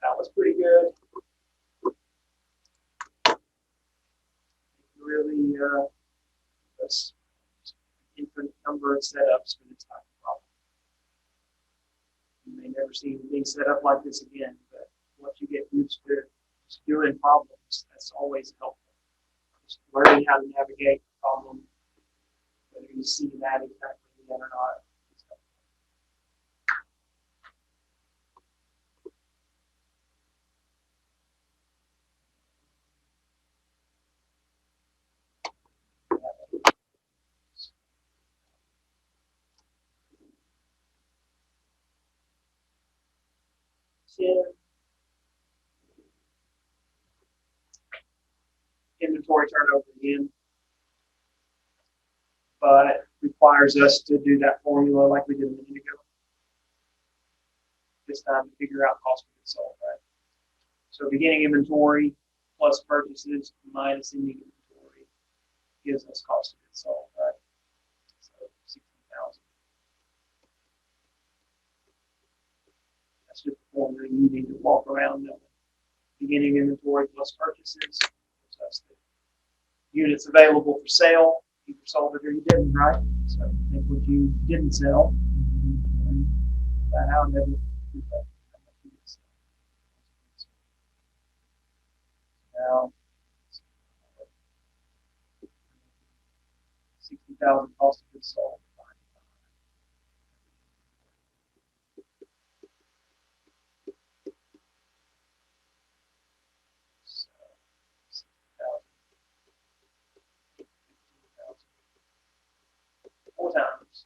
That was pretty good. Really, that's infinite number of setups for this type of problem. You may never see anything set up like this again, but once you get used to just doing problems, that's always helpful. Just learning how to navigate the problem, whether you see that exactly again or not. Inventory turnover again, but requires us to do that formula like we did a minute ago. This time to figure out cost of goods sold, right? So beginning inventory plus purchases minus ending inventory gives us cost of goods sold, right? So 60,000. That's just the formula you need to walk around knowing. Beginning inventory plus purchases gives us the units available for sale. Either sold it or you didn't, right? So think what you didn't sell, that out, and then now 60,000 cost of goods sold. So 60,000, 4 times.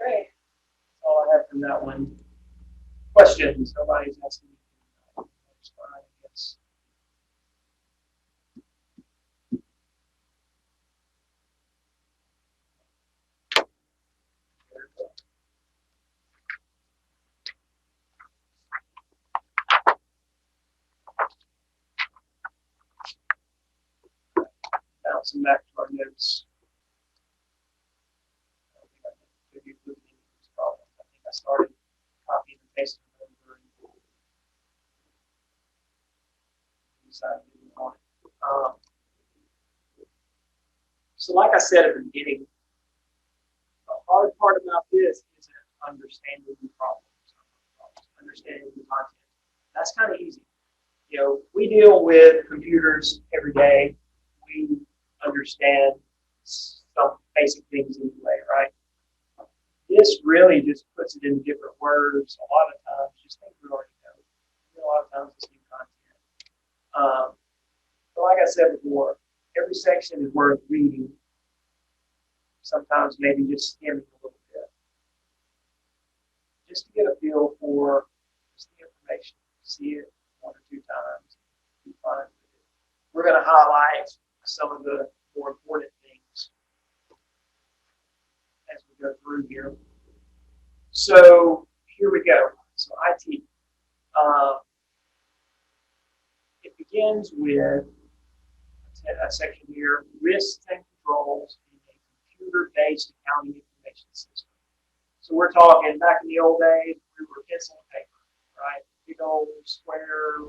Okay, that's all I have from that one. Questions? Nobody's asking me. That's fine, I guess. Bouncing back to our notes. I think I started copying and pasting over and decided to move on. So like I said at the beginning, the hard part about this isn't understanding the problems, understanding the content. That's kind of easy. You know, we deal with computers every day. We understand some basic things anyway, right? This really just puts it into different words. A lot of times, just things we already know. A lot of times, it's new content. But like I said before, every section is worth reading. Sometimes maybe just skimming a little bit, just to get a feel for just the information. See it 1 or 2 times. We're going to highlight some of the more important things as we go through here. So here we go. So IT. It begins with a section here, risks and controls in a computer-based accounting information system. So we're talking back in the old days, we were pencil and paper, right? Big old square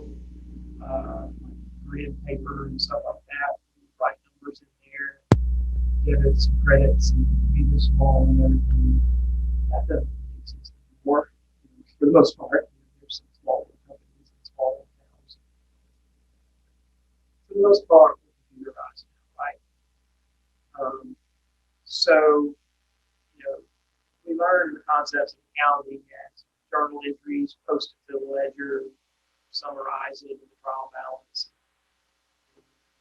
grid paper and stuff like that. Write numbers in there, debits, credits, and be this small and everything. That doesn't exist anymore for the most part. There's some small companies and small towns. For the most part, we're computerized, right? So, we learned the concepts of accounting as journal entries, posted to the ledger, summarize it in the trial balance,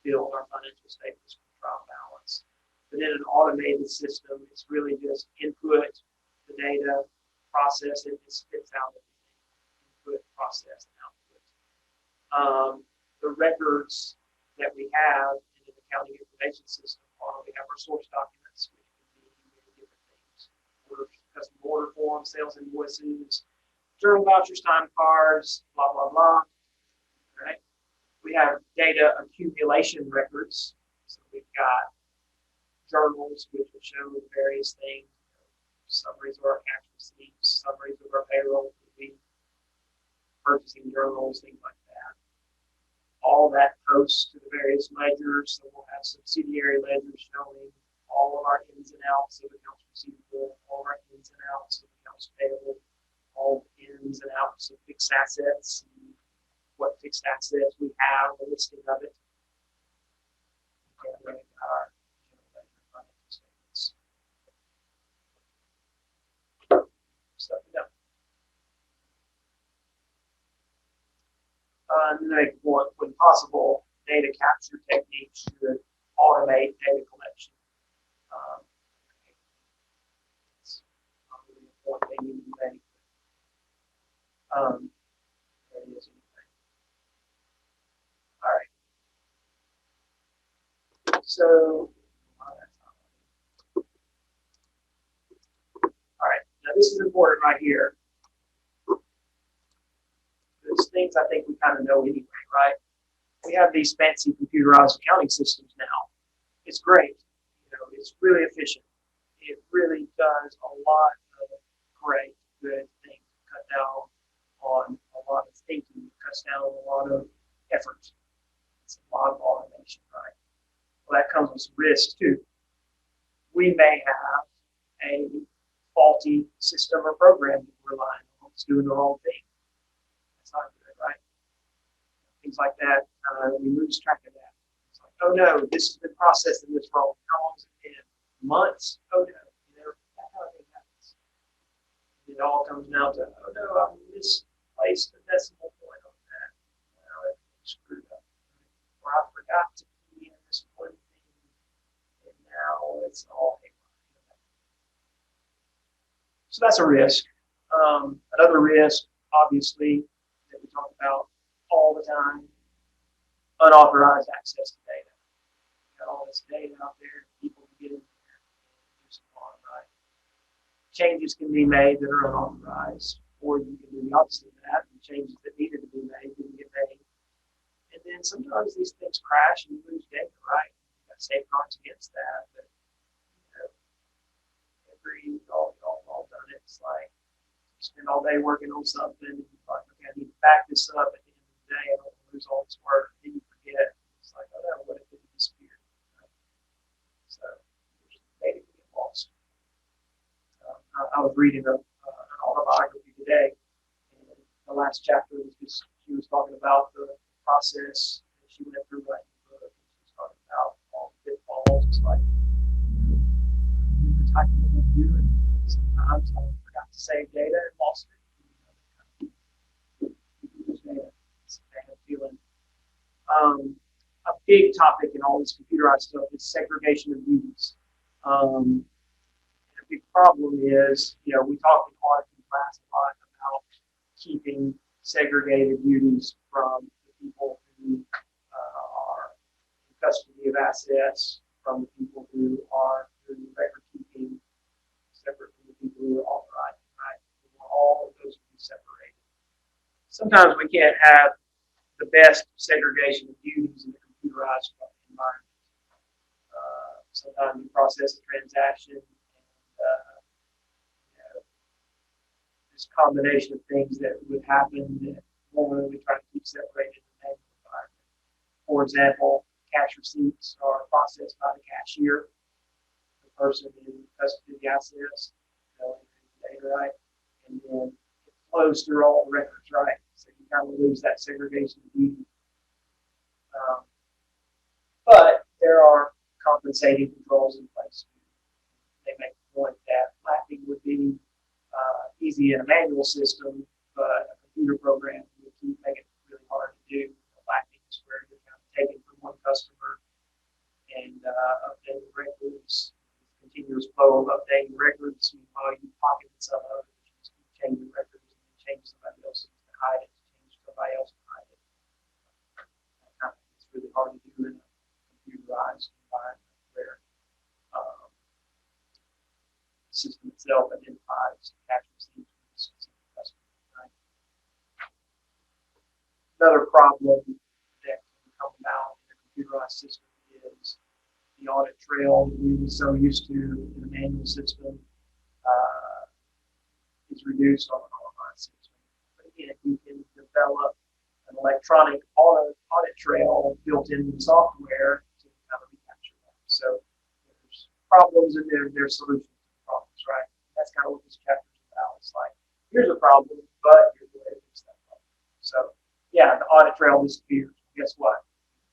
build our financial statements from the trial balance. But in an automated system, it's really just input the data, process it, it spits out everything. Input, process, and output. The records that we have in an accounting information system are we have our source documents, which can be many different things. Custom order forms, sales invoices, journal vouchers, time cards, blah, blah, blah. All right. We have data accumulation records. So we've got journals which will show various things, summaries of our cash receipts, summaries of our payroll, purchasing journals, things like that. All that posts to the various ledgers. So we'll have subsidiary ledgers showing all of our ins and outs of accounts receivable, all of our ins and outs of accounts payable, all the ins and outs of fixed assets, and what fixed assets we have, a listing of it. And our financial statements. Stuff it up. When possible, data capture techniques should automate data collection. It's not really important thing you can make. There it is anyway. All right. So, all right. Now this is important right here. There's things I think we kind of know anyway, right? We have these fancy computerized accounting systems now. It's great. It's really efficient. It really does a lot of great, good things. Cut down on a lot of thinking, cuts down on a lot of effort. It's a lot of automation, right? Well, that comes with some risk too. We may have a faulty system or program that we're relying on. It's doing the wrong thing. That's not good, right? Things like that, we lose track of that. It's like, oh no, this has been processed in this wrong. How long has it been? Months? Oh no, that kind of thing happens. It all comes down to, oh no, I misplaced the decimal point on that. Now everything's screwed up. Or I forgot to key in this one thing, and now it's all haywire. So that's a risk. Another risk, obviously, that we talk about all the time, unauthorized access to data. Got all this data out there, people can get in there and do some harm, right? Changes can be made that are unauthorized, or you can do the opposite of that, and changes that needed to be made didn't get made. And then sometimes these things crash and you lose data, right? You've got safeguards against that, but all done it. It's like you spend all day working on something, and you're like, okay, I need to back this up at the end of the day. I don't want to lose all this work. Then you forget. It's like, oh no, what if it disappeared? Right? So data can get lost. I was reading an autobiography today, and the last chapter was just she was talking about the process that she went through writing the book. She was talking about all the pitfalls. It's like typing in the computer, and sometimes I forgot to save data and lost it. It's a bad feeling. A big topic in all this computerized stuff is segregation of duties. A big problem is, we talk in auditing class a lot about keeping segregated duties from the custody of assets from the people who are doing record keeping, separate from the people who are authorized, right? All of those will be separated. Sometimes we can't have the best segregation of duties in the computerized environment. Sometimes you process a transaction and this combination of things that would happen that normally we try to keep separated in the manual environment. For example, cash receipts are processed by the cashier, the person in custody of the assets, data, right? And then it flows through all the records, right? So you kind of lose that segregation of duty. But there are compensating controls in place. They make the point that lapping would be easy in a manual system, but a computer program would make it really hard to do. Lapping is where you're kind of taking from one customer and updating records, continuous flow of updating records. While you pocket some of it, you just keep changing records and then change somebody else to hide it, change somebody else to hide it. It's really hard to do in a computerized environment where the system itself identifies cash receipts with a specific customer. Right? Another problem that can come about in a computerized system is the audit trail we were so used to in a manual system is reduced on an online system. But again, you can develop an electronic audit trail built into the software to kind of recapture that. So there's problems and there's solutions to problems, right? That's kind of what this chapter is about. It's like, here's a problem, but here's the way to fix that problem. So yeah, the audit trail disappears. Guess what?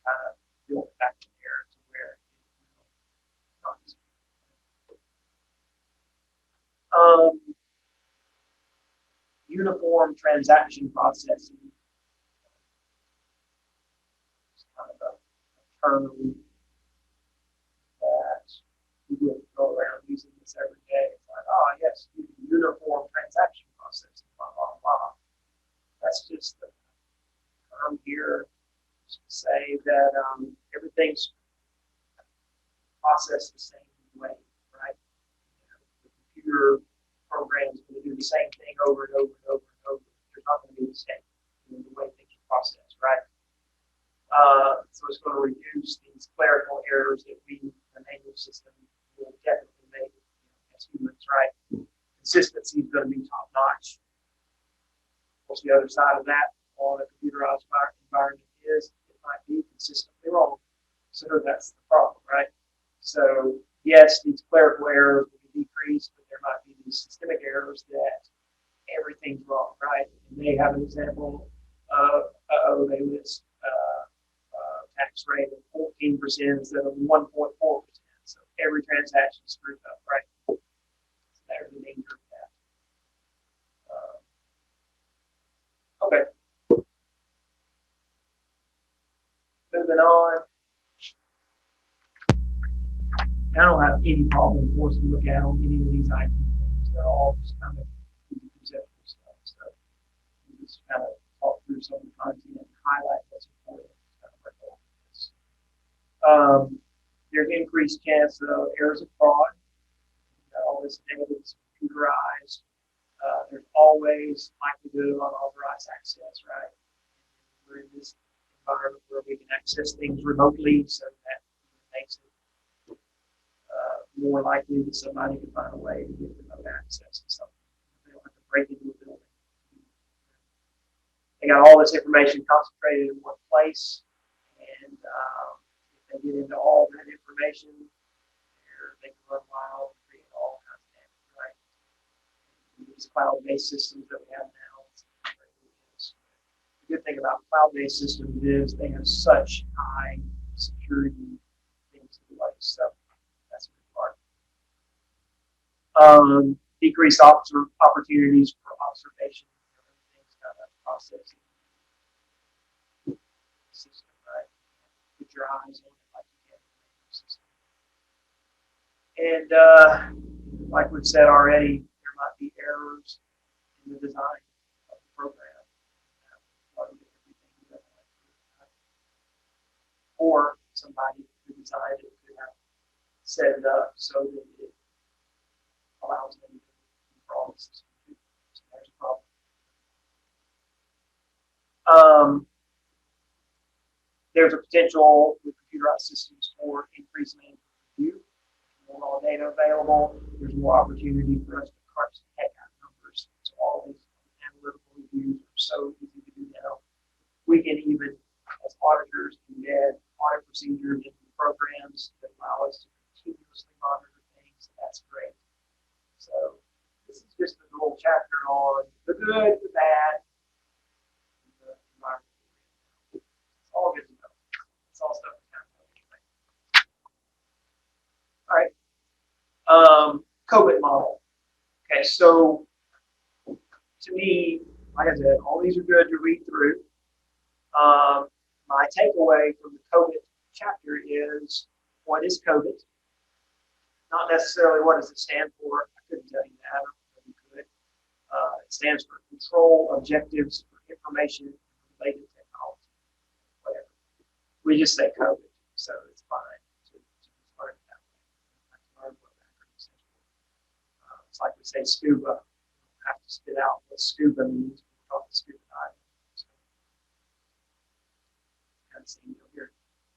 Kind of build it back in there to where it not disappear. Uniform transaction processing. It's kind of a term that people go around using this every day. It's like, oh, yes, uniform transaction processing, blah, blah, blah. That's just the term here to say that everything's processed the same way, right? The computer program is going to do the same thing over and over and over and over. They're not going to be the same in the way things are processed, right? So it's going to reduce these clerical errors that we in the manual system will definitely make as humans, right? Consistency is going to be top notch. What's the other side of that on a computerized environment is it might be consistently wrong. So that's the problem, right? So yes, these clerical errors will be decreased, but there might be these systemic errors that everything's wrong, right? And they have an example of, they list tax rate of 14% instead of 1.4%. So every transaction is screwed up, right? So there's the danger of that. Okay. Moving on. I don't have any problem for us to look at on any of these IT things. They're all just kind of conceptual stuff. So we just kind of talk through some of the content and highlight what's important. There's increased chance of errors of fraud. All this data is computerized. There's always likelihood of unauthorized access, right? We're in this environment where we can access things remotely, so that makes it more likely that somebody can find a way to get remote access to something. They don't have to break into a building. They got all this information concentrated in one place, and if they get into all that information, they can run wild and create all kinds of damage, right? These cloud-based systems that we have now, the good thing about cloud-based systems is they have such high security things in place. So that's a good part. Decreased opportunities for observation. Everything's kind of processing system, right? Put your eyes on it like you can in the system. And like we've said already, there might be errors in the design of the program. Or somebody could be designed it to have set it up so that it allows them to control the system too. So there's a problem. There's a potential with computerized systems for increased management review. More raw data available, there's more opportunity for us to crunch the heck out of numbers. So all these analytical reviews are so easy to do now. We can even, as auditors, embed audit procedures into programs that allow us to continuously monitor things. That's great. So this is just a little chapter on the good, the bad, and the environment. It's all good to know. It's all stuff we kind of know anyway. All right. COVID model. Okay, so to me, like I said, all these are good to read through. My takeaway from the COVID chapter is, what is COVID? Not necessarily what does it stand for. I couldn't tell you that. I don't know if you could. It stands for Control Objectives for Information Related Technology. Whatever. We just say COVID, so it's fine to learn it that way. I learn what acronyms stand for. It's like we say scuba. We have to spit out what scuba means. We're talking scuba diving. Here.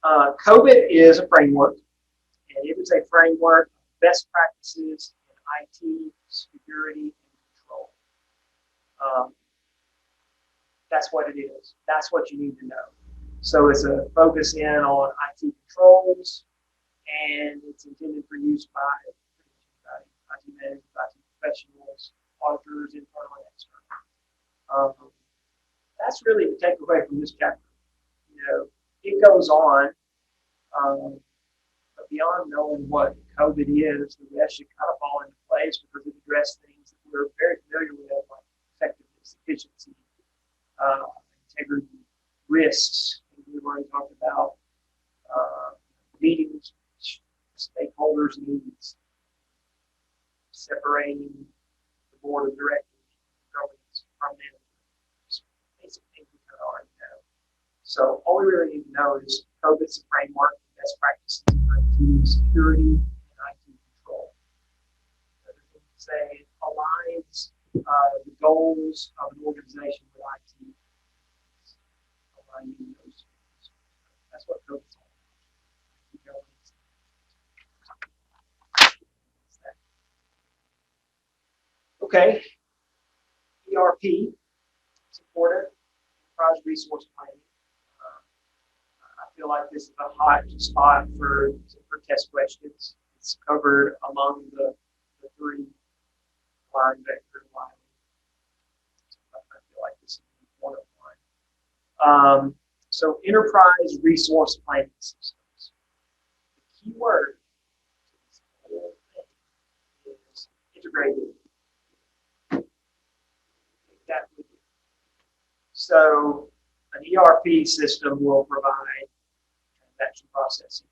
COVID is a framework, and it is a framework of best practices in IT, security, and control. That's what it is. That's what you need to know. So it's a focus in on IT controls, and it's intended for use by IT managers, IT professionals, auditors, internal and external. That's really the takeaway from this chapter. It goes on, but beyond knowing what COVID is, the rest should kind of fall into place because it addresses things that we're very familiar with, like effectiveness, efficiency, integrity, risks. We've already talked about meetings, stakeholders' needs, separating the board of directors, governance from management. Basic things we kind of already know. So all we really need to know is COVID's a framework, best practices in IT security and IT control. Another thing to say, it aligns the goals of an organization with IT. Aligning those things. That's what COVID's all about. Okay, ERP, supportive, enterprise resource planning. I feel like this is a hot spot for test questions. It's covered among the three line vector line. I feel like this is one of one. So enterprise resource planning systems. The key word to this whole thing is integrated. That with you. So an ERP system will provide transaction processing,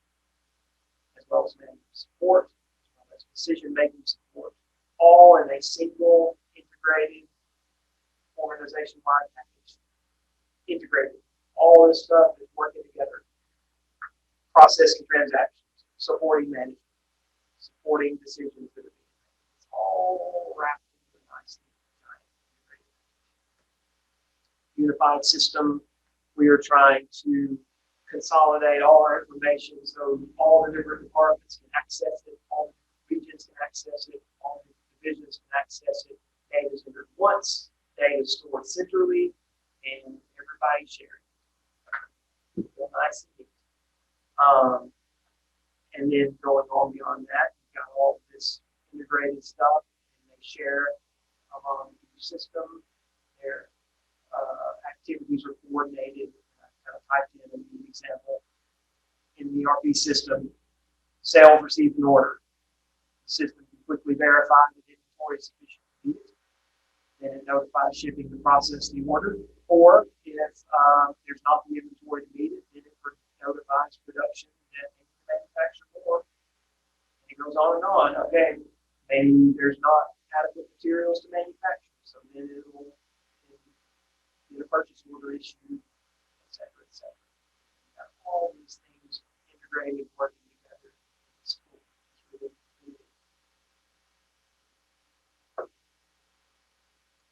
as well as management support, as well as decision-making support, all in a single integrated organization-wide package. Integrated. All this stuff is working together. Processing transactions, supporting management, supporting decisions that are being made. It's all wrapped into a nice unified system. We are trying to consolidate all our information so all the different departments can access it, all the regions can access it, all the divisions can access it. Data is entered once, data is stored centrally, and everybody sharing. Real nice and neat. And then going on beyond that, you've got all of this integrated stuff, and they share among each system. Their activities are coordinated. Kind of typed in an example in the ERP system. Sales received an order. The system can quickly verify that inventory is sufficient to meet it. Then it notifies shipping to process the order. Or if there's not the inventory to meet it, then it notifies production that they need to manufacture more. And it goes on and on. Okay, maybe there's not adequate materials to manufacture, so then it'll get a purchase order issued, et cetera, et cetera. All these things integrated, working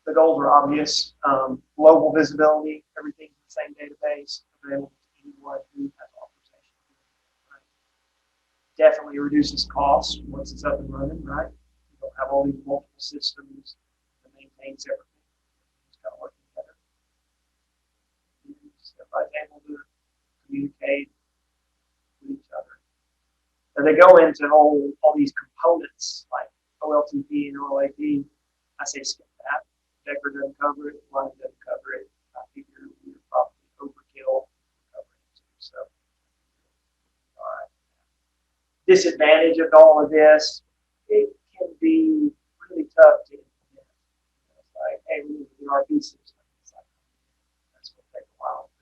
The goals are obvious. Global visibility, everything's in the same database, available to anyone who has authorization. Right? Definitely reduces costs once it's up and running, right? You don't have all these multiple systems to maintain separately. It's got to work together. Everybody's able to communicate with each other. And they go into all these components like OLTP and OLAP. I say skip that. Decker doesn't cover it, Line doesn't cover it. I figure we're probably overkill covering it too. So, all right. Disadvantage of all of this, it can be really tough to implement. It's like, hey, we need an ERP system. It's like, that's going to take a while.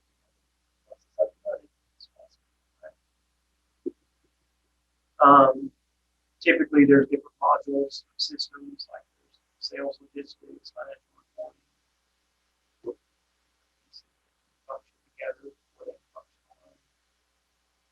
Typically, there's different modules, systems, like there's sales, logistics, financial reporting, function together.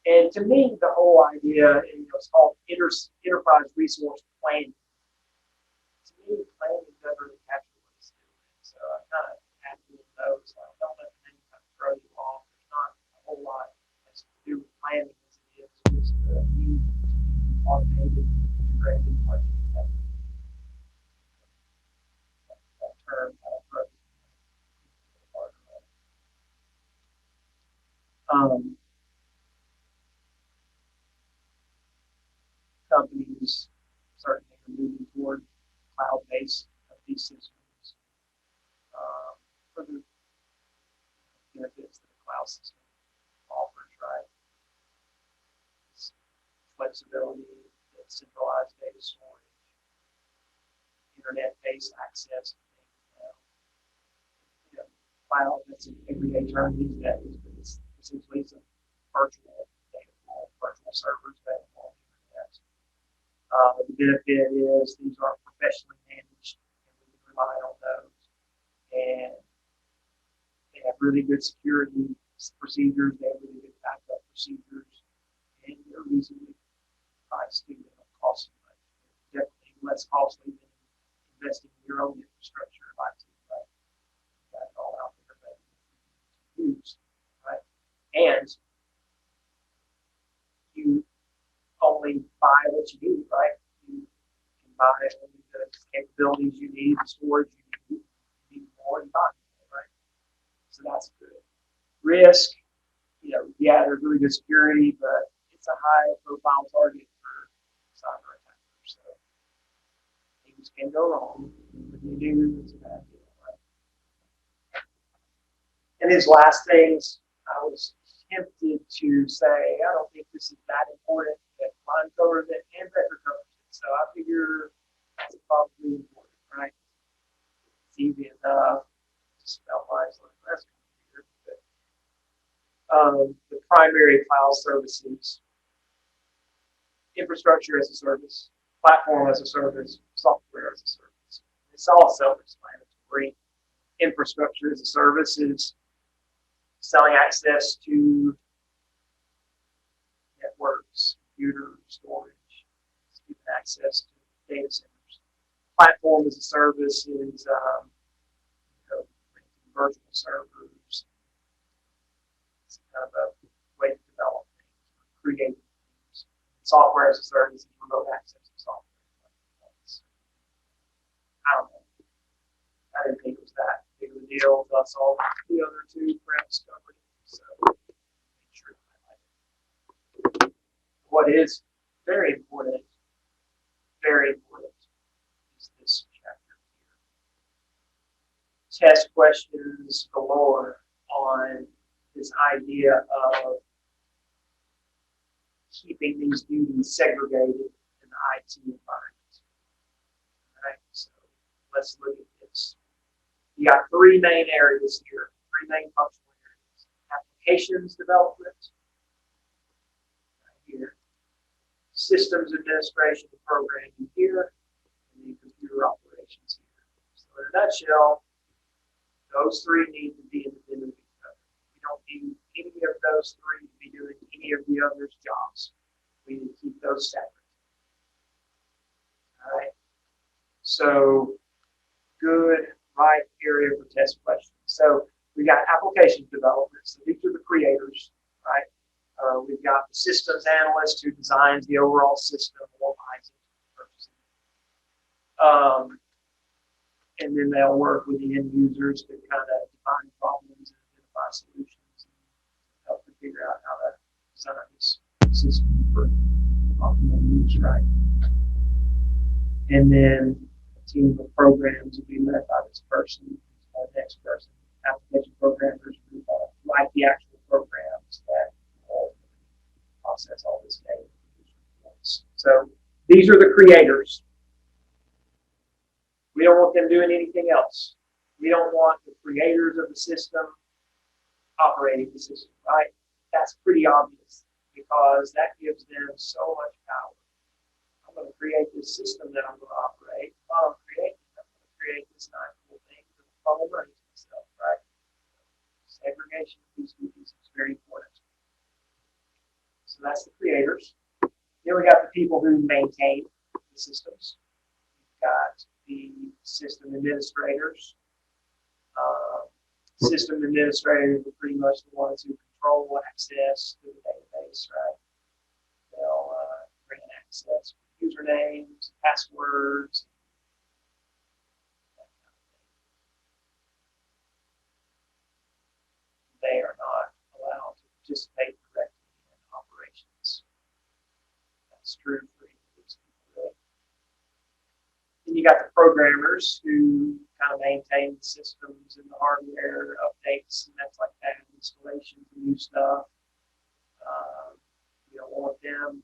And to me, the whole idea, it's called enterprise resource planning. To me, planning doesn't really capture what it's doing. So I kind of add one of those. I don't let the name kind of throw you off. There's not a whole lot that's to do with planning as it is just new automated, integrated budget. That term kind of throws companies certainly are moving toward cloud-based these systems for the benefits that the cloud system offers, right? It's flexibility, centralized data storage, internet-based access to things. Cloud, that's an everyday term these days, but it's essentially some virtual data pool, virtual servers available on the internet. The benefit is these are professionally managed, and we can rely on those. And they have really good security procedures, they have really good backup procedures, and they're reasonably priced too. They don't cost too much. They're definitely less costly than investing in your own infrastructure of IT. Right? Got it all out there that you use, right? And you only buy what you need, right? You can buy only the capabilities you need, the storage you need more, you buy more, right? So that's good. Risk, yeah, there's really good security, but it's a high profile target for cyber attackers. So things can go wrong. When you do, it's a bad deal, right? And these last things, I was tempted to say, I don't think this is that important, that line covers it and vector covers it. So I figure that's probably important, right? It's easy enough to spell lines like that's computer. The primary cloud services, infrastructure as a service, platform as a service, software as a service. It's all self-explanatory. Infrastructure as a service is selling access to networks, computers, storage, giving access to data centers. Platform as a service is virtual servers. It's kind of a way to develop things, create things. Software as a service is remote access to software. I don't know. I didn't think it was that big of a deal. That's all the other two perhaps covered. So make sure to highlight it. What is very important, is this chapter here. Test questions galore on this idea of keeping these duties segregated in the IT environment. All right, so let's look at this. You got three main areas here, three main functional areas. Applications development, right here. Systems administration and programming here, and then computer operations here. So in a nutshell, those three need to be independent of each other. We don't need any of those three to be doing any of the others' jobs. We need to keep those separate. All right. So good right area for test questions. So we got application development. So these are the creators, right? We've got the systems analyst who designs the overall system or buys it, purchases it. And then they'll work with the end users to kind of define problems and identify solutions and help them figure out how to design this system for optimal use, right? And then a team of programs will be led by this person, next person. Application programmers who write the actual programs that process all this data. So these are the creators. We don't want them doing anything else. We don't want the creators of the system operating the system, right? That's pretty obvious because that gives them so much power. I'm going to create this system that I'm going to operate. While I'm going to create this nice cool thing for the funnel money myself, right? Segregation of these duties is very important. So that's the creators. Then we got the people who maintain the systems. We've got the system administrators. System administrators are pretty much the ones who control access to the database, right? They'll grant access for usernames, passwords, that kind of thing. They are not allowed to participate directly in operations. That's true for any of these people, really. Then you got the programmers who kind of maintain the systems and the hardware updates and that's like that, installations and new stuff. You don't want them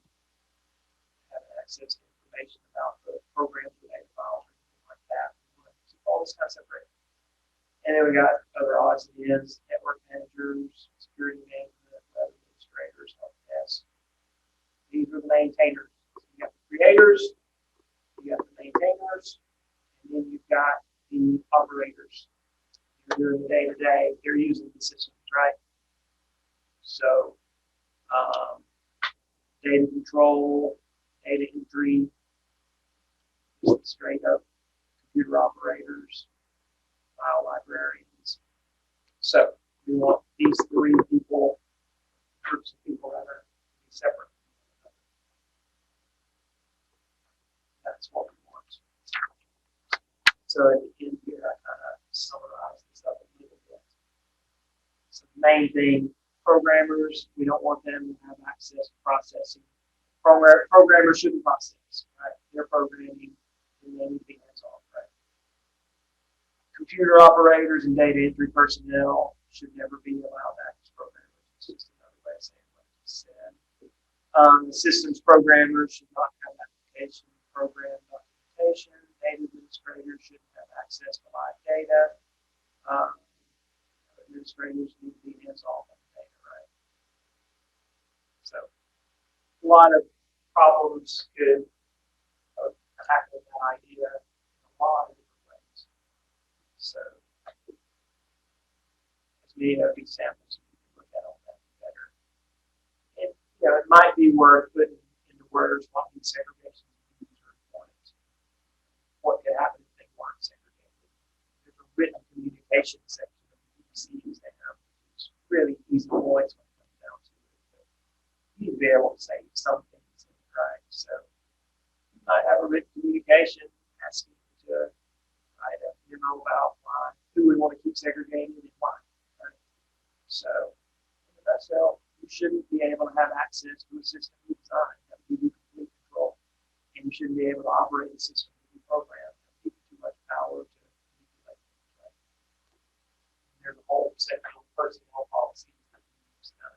having access to information about the programs or data files or anything like that. So all this kind of separate. And then we got other odds and ends, network managers, security management, web administrators, help desk. These are the maintainers. So you got the creators, you got the maintainers, and then you've got the operators. They're doing the day-to-day, they're using the systems, right? So data control, data entry, straight up computer operators, file librarians. So we want these three people, groups of people that are separate. That's what we want. So at the end here, I kind of summarize this up a little bit. So the main thing, programmers, we don't want them to have access to processing. Programmers shouldn't process, right? They're programming and they need to be hands-off, right? Computer operators and data entry personnel should never be allowed access programmers. It's just another way of saying what I just said. The systems programmers should not have application program documentation. Data administrators shouldn't have access to live data. Administrators need to be hands-off on the data, right? So a lot of problems could tackle that idea in a lot of different ways. So as many of these samples, you can look at all that better. And it might be worth putting into words what these segregations are important. What could happen if they weren't segregated? There's a written communication section of the PCs they have. It's really easy points when it comes down to it. But you need to be able to say some things, right? So you might have a written communication asking to write a memo about why, who we want to keep segregated and why. Right? So in a nutshell, you shouldn't be able to have access to a system you design. That would give you complete control. And you shouldn't be able to operate the system that you program. That would give you too much power to manipulate things, right? And there's a whole section of personnel policies that you use that.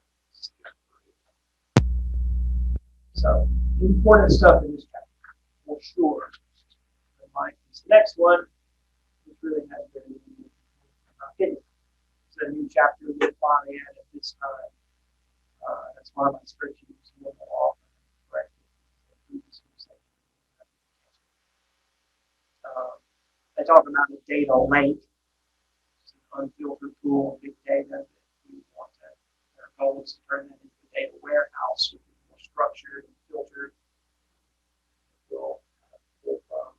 So important stuff in this chapter, for sure. This next one, which really has been hidden. It's a new chapter we apply at this time. That's why my spreadsheet is a little off and corrected. They talk about the data lake, it's an unfiltered pool of big data that we want to, our goal is to turn that into a data warehouse, which is more structured and filtered. We'll pull from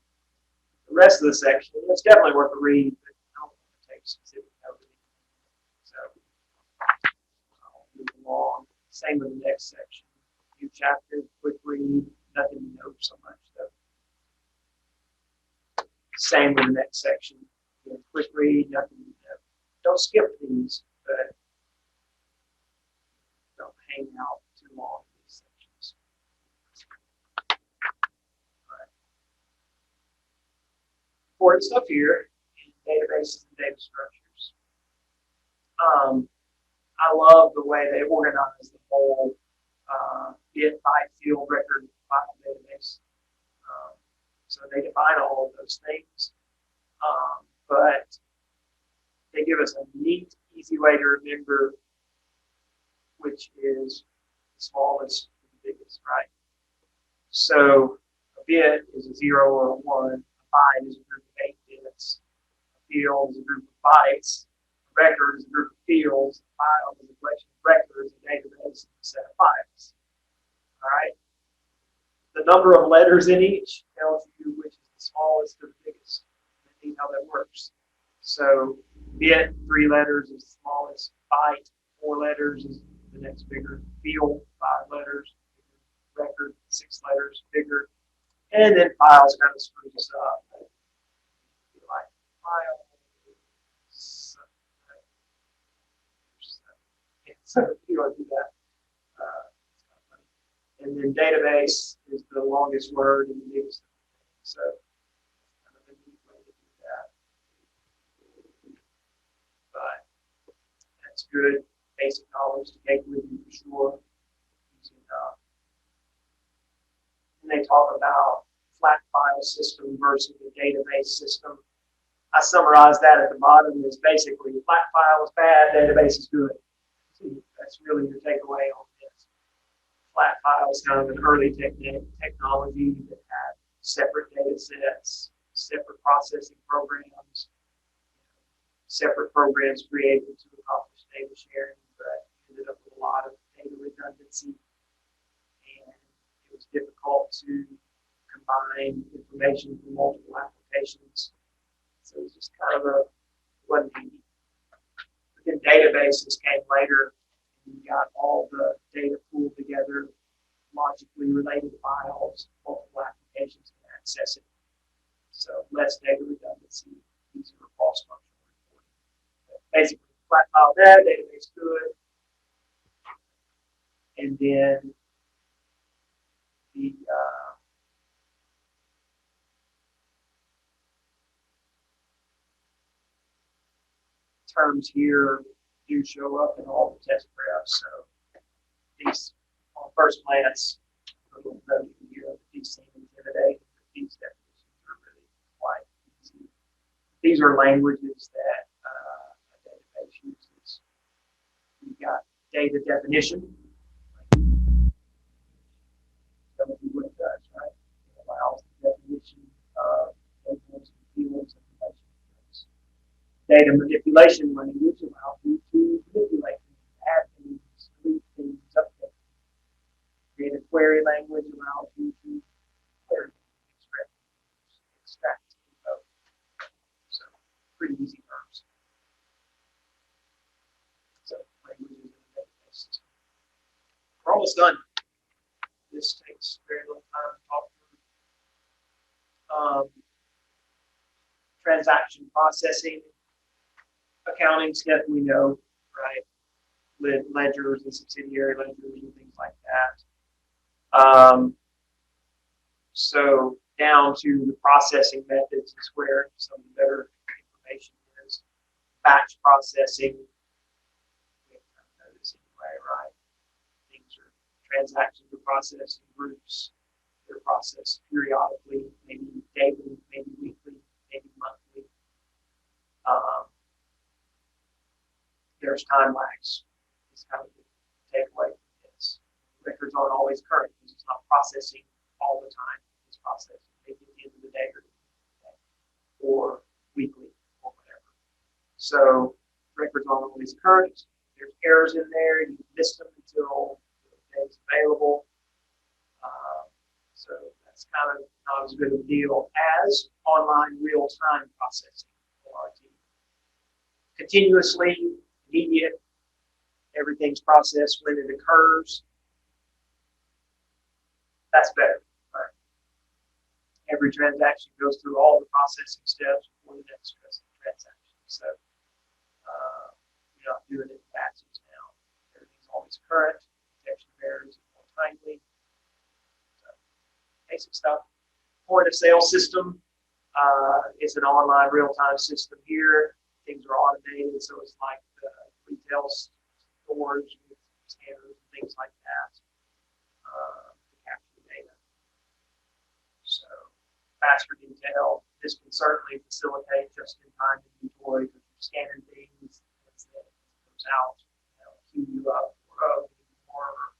the rest of the section. It's definitely worth a read, but Same with the next section. New chapter, quick read, nothing to note so much though. Same with the next section. Quick read, nothing to note. Don't skip these, but don't hang out too long in these sections. All right. Important stuff here in databases and data structures. I love the way they organize the whole bit, byte, field, record, file database. So they define all of those things, but they give us a neat, easy way to remember which is the smallest and the biggest, right? So a bit is a 0 or a 1, a byte is a group of 8 bits, a field is a group of bytes, a record is a group of fields, a file is a collection of records, a database is a set of files. All right? The number of letters in each tells you which is the smallest or the biggest. And see how that works. So bit, 3 letters is the smallest. Byte, 4 letters is the next bigger. Field, 5 letters. Record, 6 letters, bigger. And then files kind of screws us up. Like file. So you don't do that. And then database is the longest word and the biggest. So kind of a neat way to do that. But that's good basic knowledge to take with you for sure. Easy enough. And they talk about flat file system versus the database system. I summarized that at the bottom. Is basically flat file is bad, database is good. So that's really your takeaway on this. Flat file is kind of an early technology that had separate data sets, separate processing programs, separate programs created to accomplish data sharing, but ended up with a lot of data redundancy. And it was difficult to combine information from multiple applications. So it was just kind of wasn't easy. But then databases came later. You got all the data pooled together, logically related files, multiple applications can access it. So less data redundancy, easier cross-functional reporting. Basically, flat file bad, database good. And then the terms here do show up in all the test preps. So these, on first glance, a little note here, these seem intimidating, but these definitions are really quite easy. These are languages that a database uses. We've got data definition. Tell me what it does, right? It allows the definition of tables and fields and relationships. Data manipulation language allows you to manipulate things, add things, delete things, update things. Data query language allows you to query things, extract info. So pretty easy terms. So languages in the database system. We're almost done. This takes very little time to talk through. Transaction processing. Accounting stuff we know, right? Ledgers and subsidiary ledgers and things like that. So down to the processing methods is where some of the better information is. Batch processing, we kind of know this anyway, right? Things are transactions are processed in groups. They're processed periodically, maybe daily, maybe weekly, maybe monthly. There's time lags. It's kind of the takeaway from this. Records aren't always current because it's not processing all the time. It's processing maybe at the end of the day or weekly or whatever. So records aren't always current. There's errors in there. You miss them until the day's available. So that's kind of not as good of a deal as online real-time processing, ORT. Continuously, immediate, every everything's processed when it occurs. That's better. Right? Every transaction goes through all the processing steps before the next transaction. So you're not doing it in batches now. Everything's always current. Detection of errors is more timely. So, basic stuff. Point of sale system. It's an online real-time system here. Things are automated, so it's like retail stores with scanners and things like that to capture data. So faster detail. This can certainly facilitate just-in-time inventory because you're scanning things as it comes out, queue you up for more.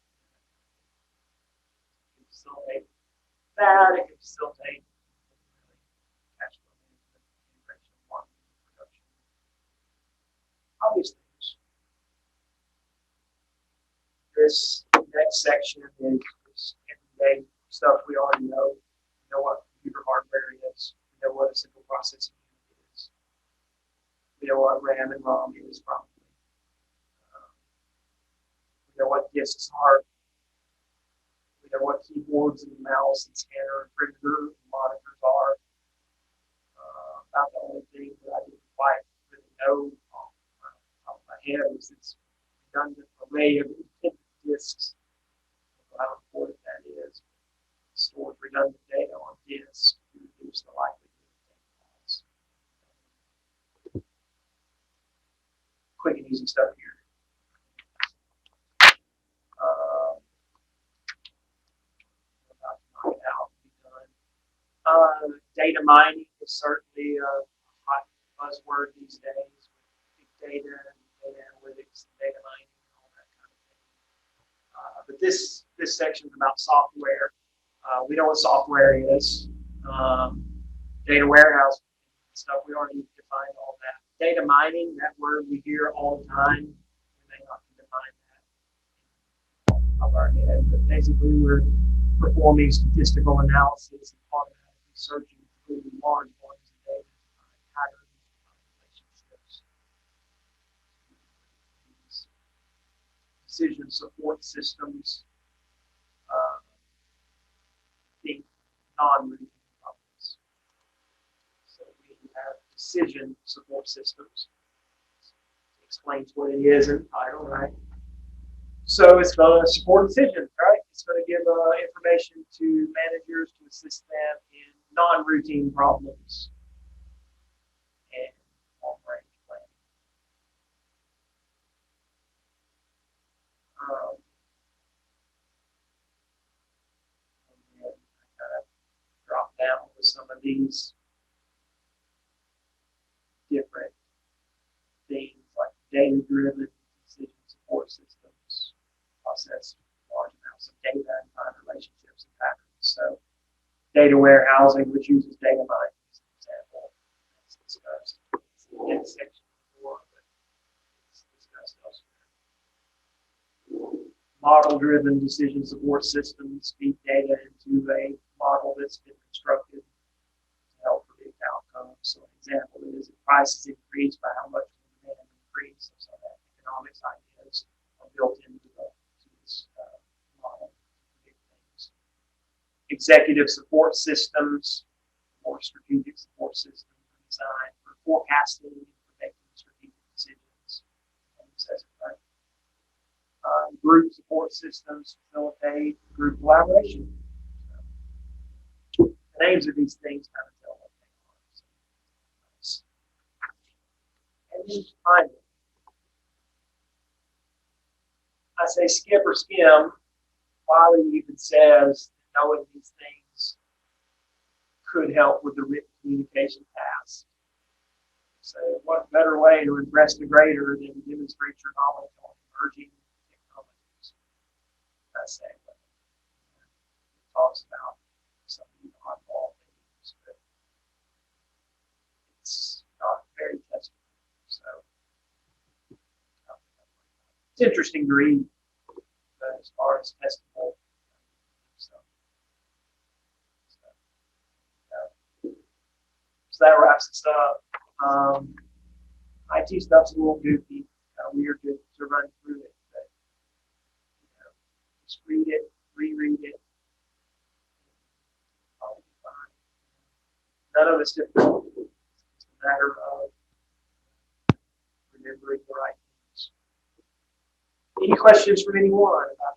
It can facilitate that. It can facilitate cash flow management, integration of marketing, production, obvious things. This next section is everyday stuff we already know. We know what computer hardware is. We know what a central processing unit is. We know what RAM and ROM is probably. We know what disks are. We know what keyboards and mouse and scanner and printer and monitors are. About the only thing that I didn't quite really know off my head is this redundant array of disks. I don't know what that is. It stores redundant data on disks to reduce the likelihood of data loss. Quick and easy stuff here. About to knock it out and be done. Data mining is certainly a hot buzzword these days with big data and data analytics and data mining and all that kind of thing. But this section is about software. We know what software is. Data warehouse stuff, we already defined all that. Data mining, that word we hear all the time. We may not define that off our head, but basically we're performing statistical analysis and automatically searching through large volumes of data to find patterns, relationships. Decision support systems, being non-routine problems. So we have decision support systems. It explains what it is in the title, right? So it's going to support decisions, right? It's going to give information to managers to assist them in non-routine problems and long-range planning. And then I kind of drop down with some of these different things like data-driven decision support systems, process large amounts of data and find relationships and patterns. So data warehousing, which uses data mining as an example. That's discussed in section 4, but it's discussed elsewhere. Model-driven decision support systems feed data into a model that's been constructed to help predict outcomes. So an example is if prices increase, by how much will demand increase. So that economics ideas are built into this model to predict things. Executive support systems, or strategic support systems are designed for forecasting and predicting strategic decisions. Says it right. Group support systems facilitate group collaboration. So, the names of these things kind of tell what they are. So, and then finally, I say skip or skim. Wiley even says knowing these things could help with the written communication task. So, what better way to impress the grader than to demonstrate your knowledge on emerging technologies? I say, but it talks about some of the oddball things, but it's not very testable. So it's interesting to read as far as testable. So that wraps us up. IT stuff's a little goofy, weird to run through it, but as difficult. It's a matter of remembering the right things. Any questions from anyone about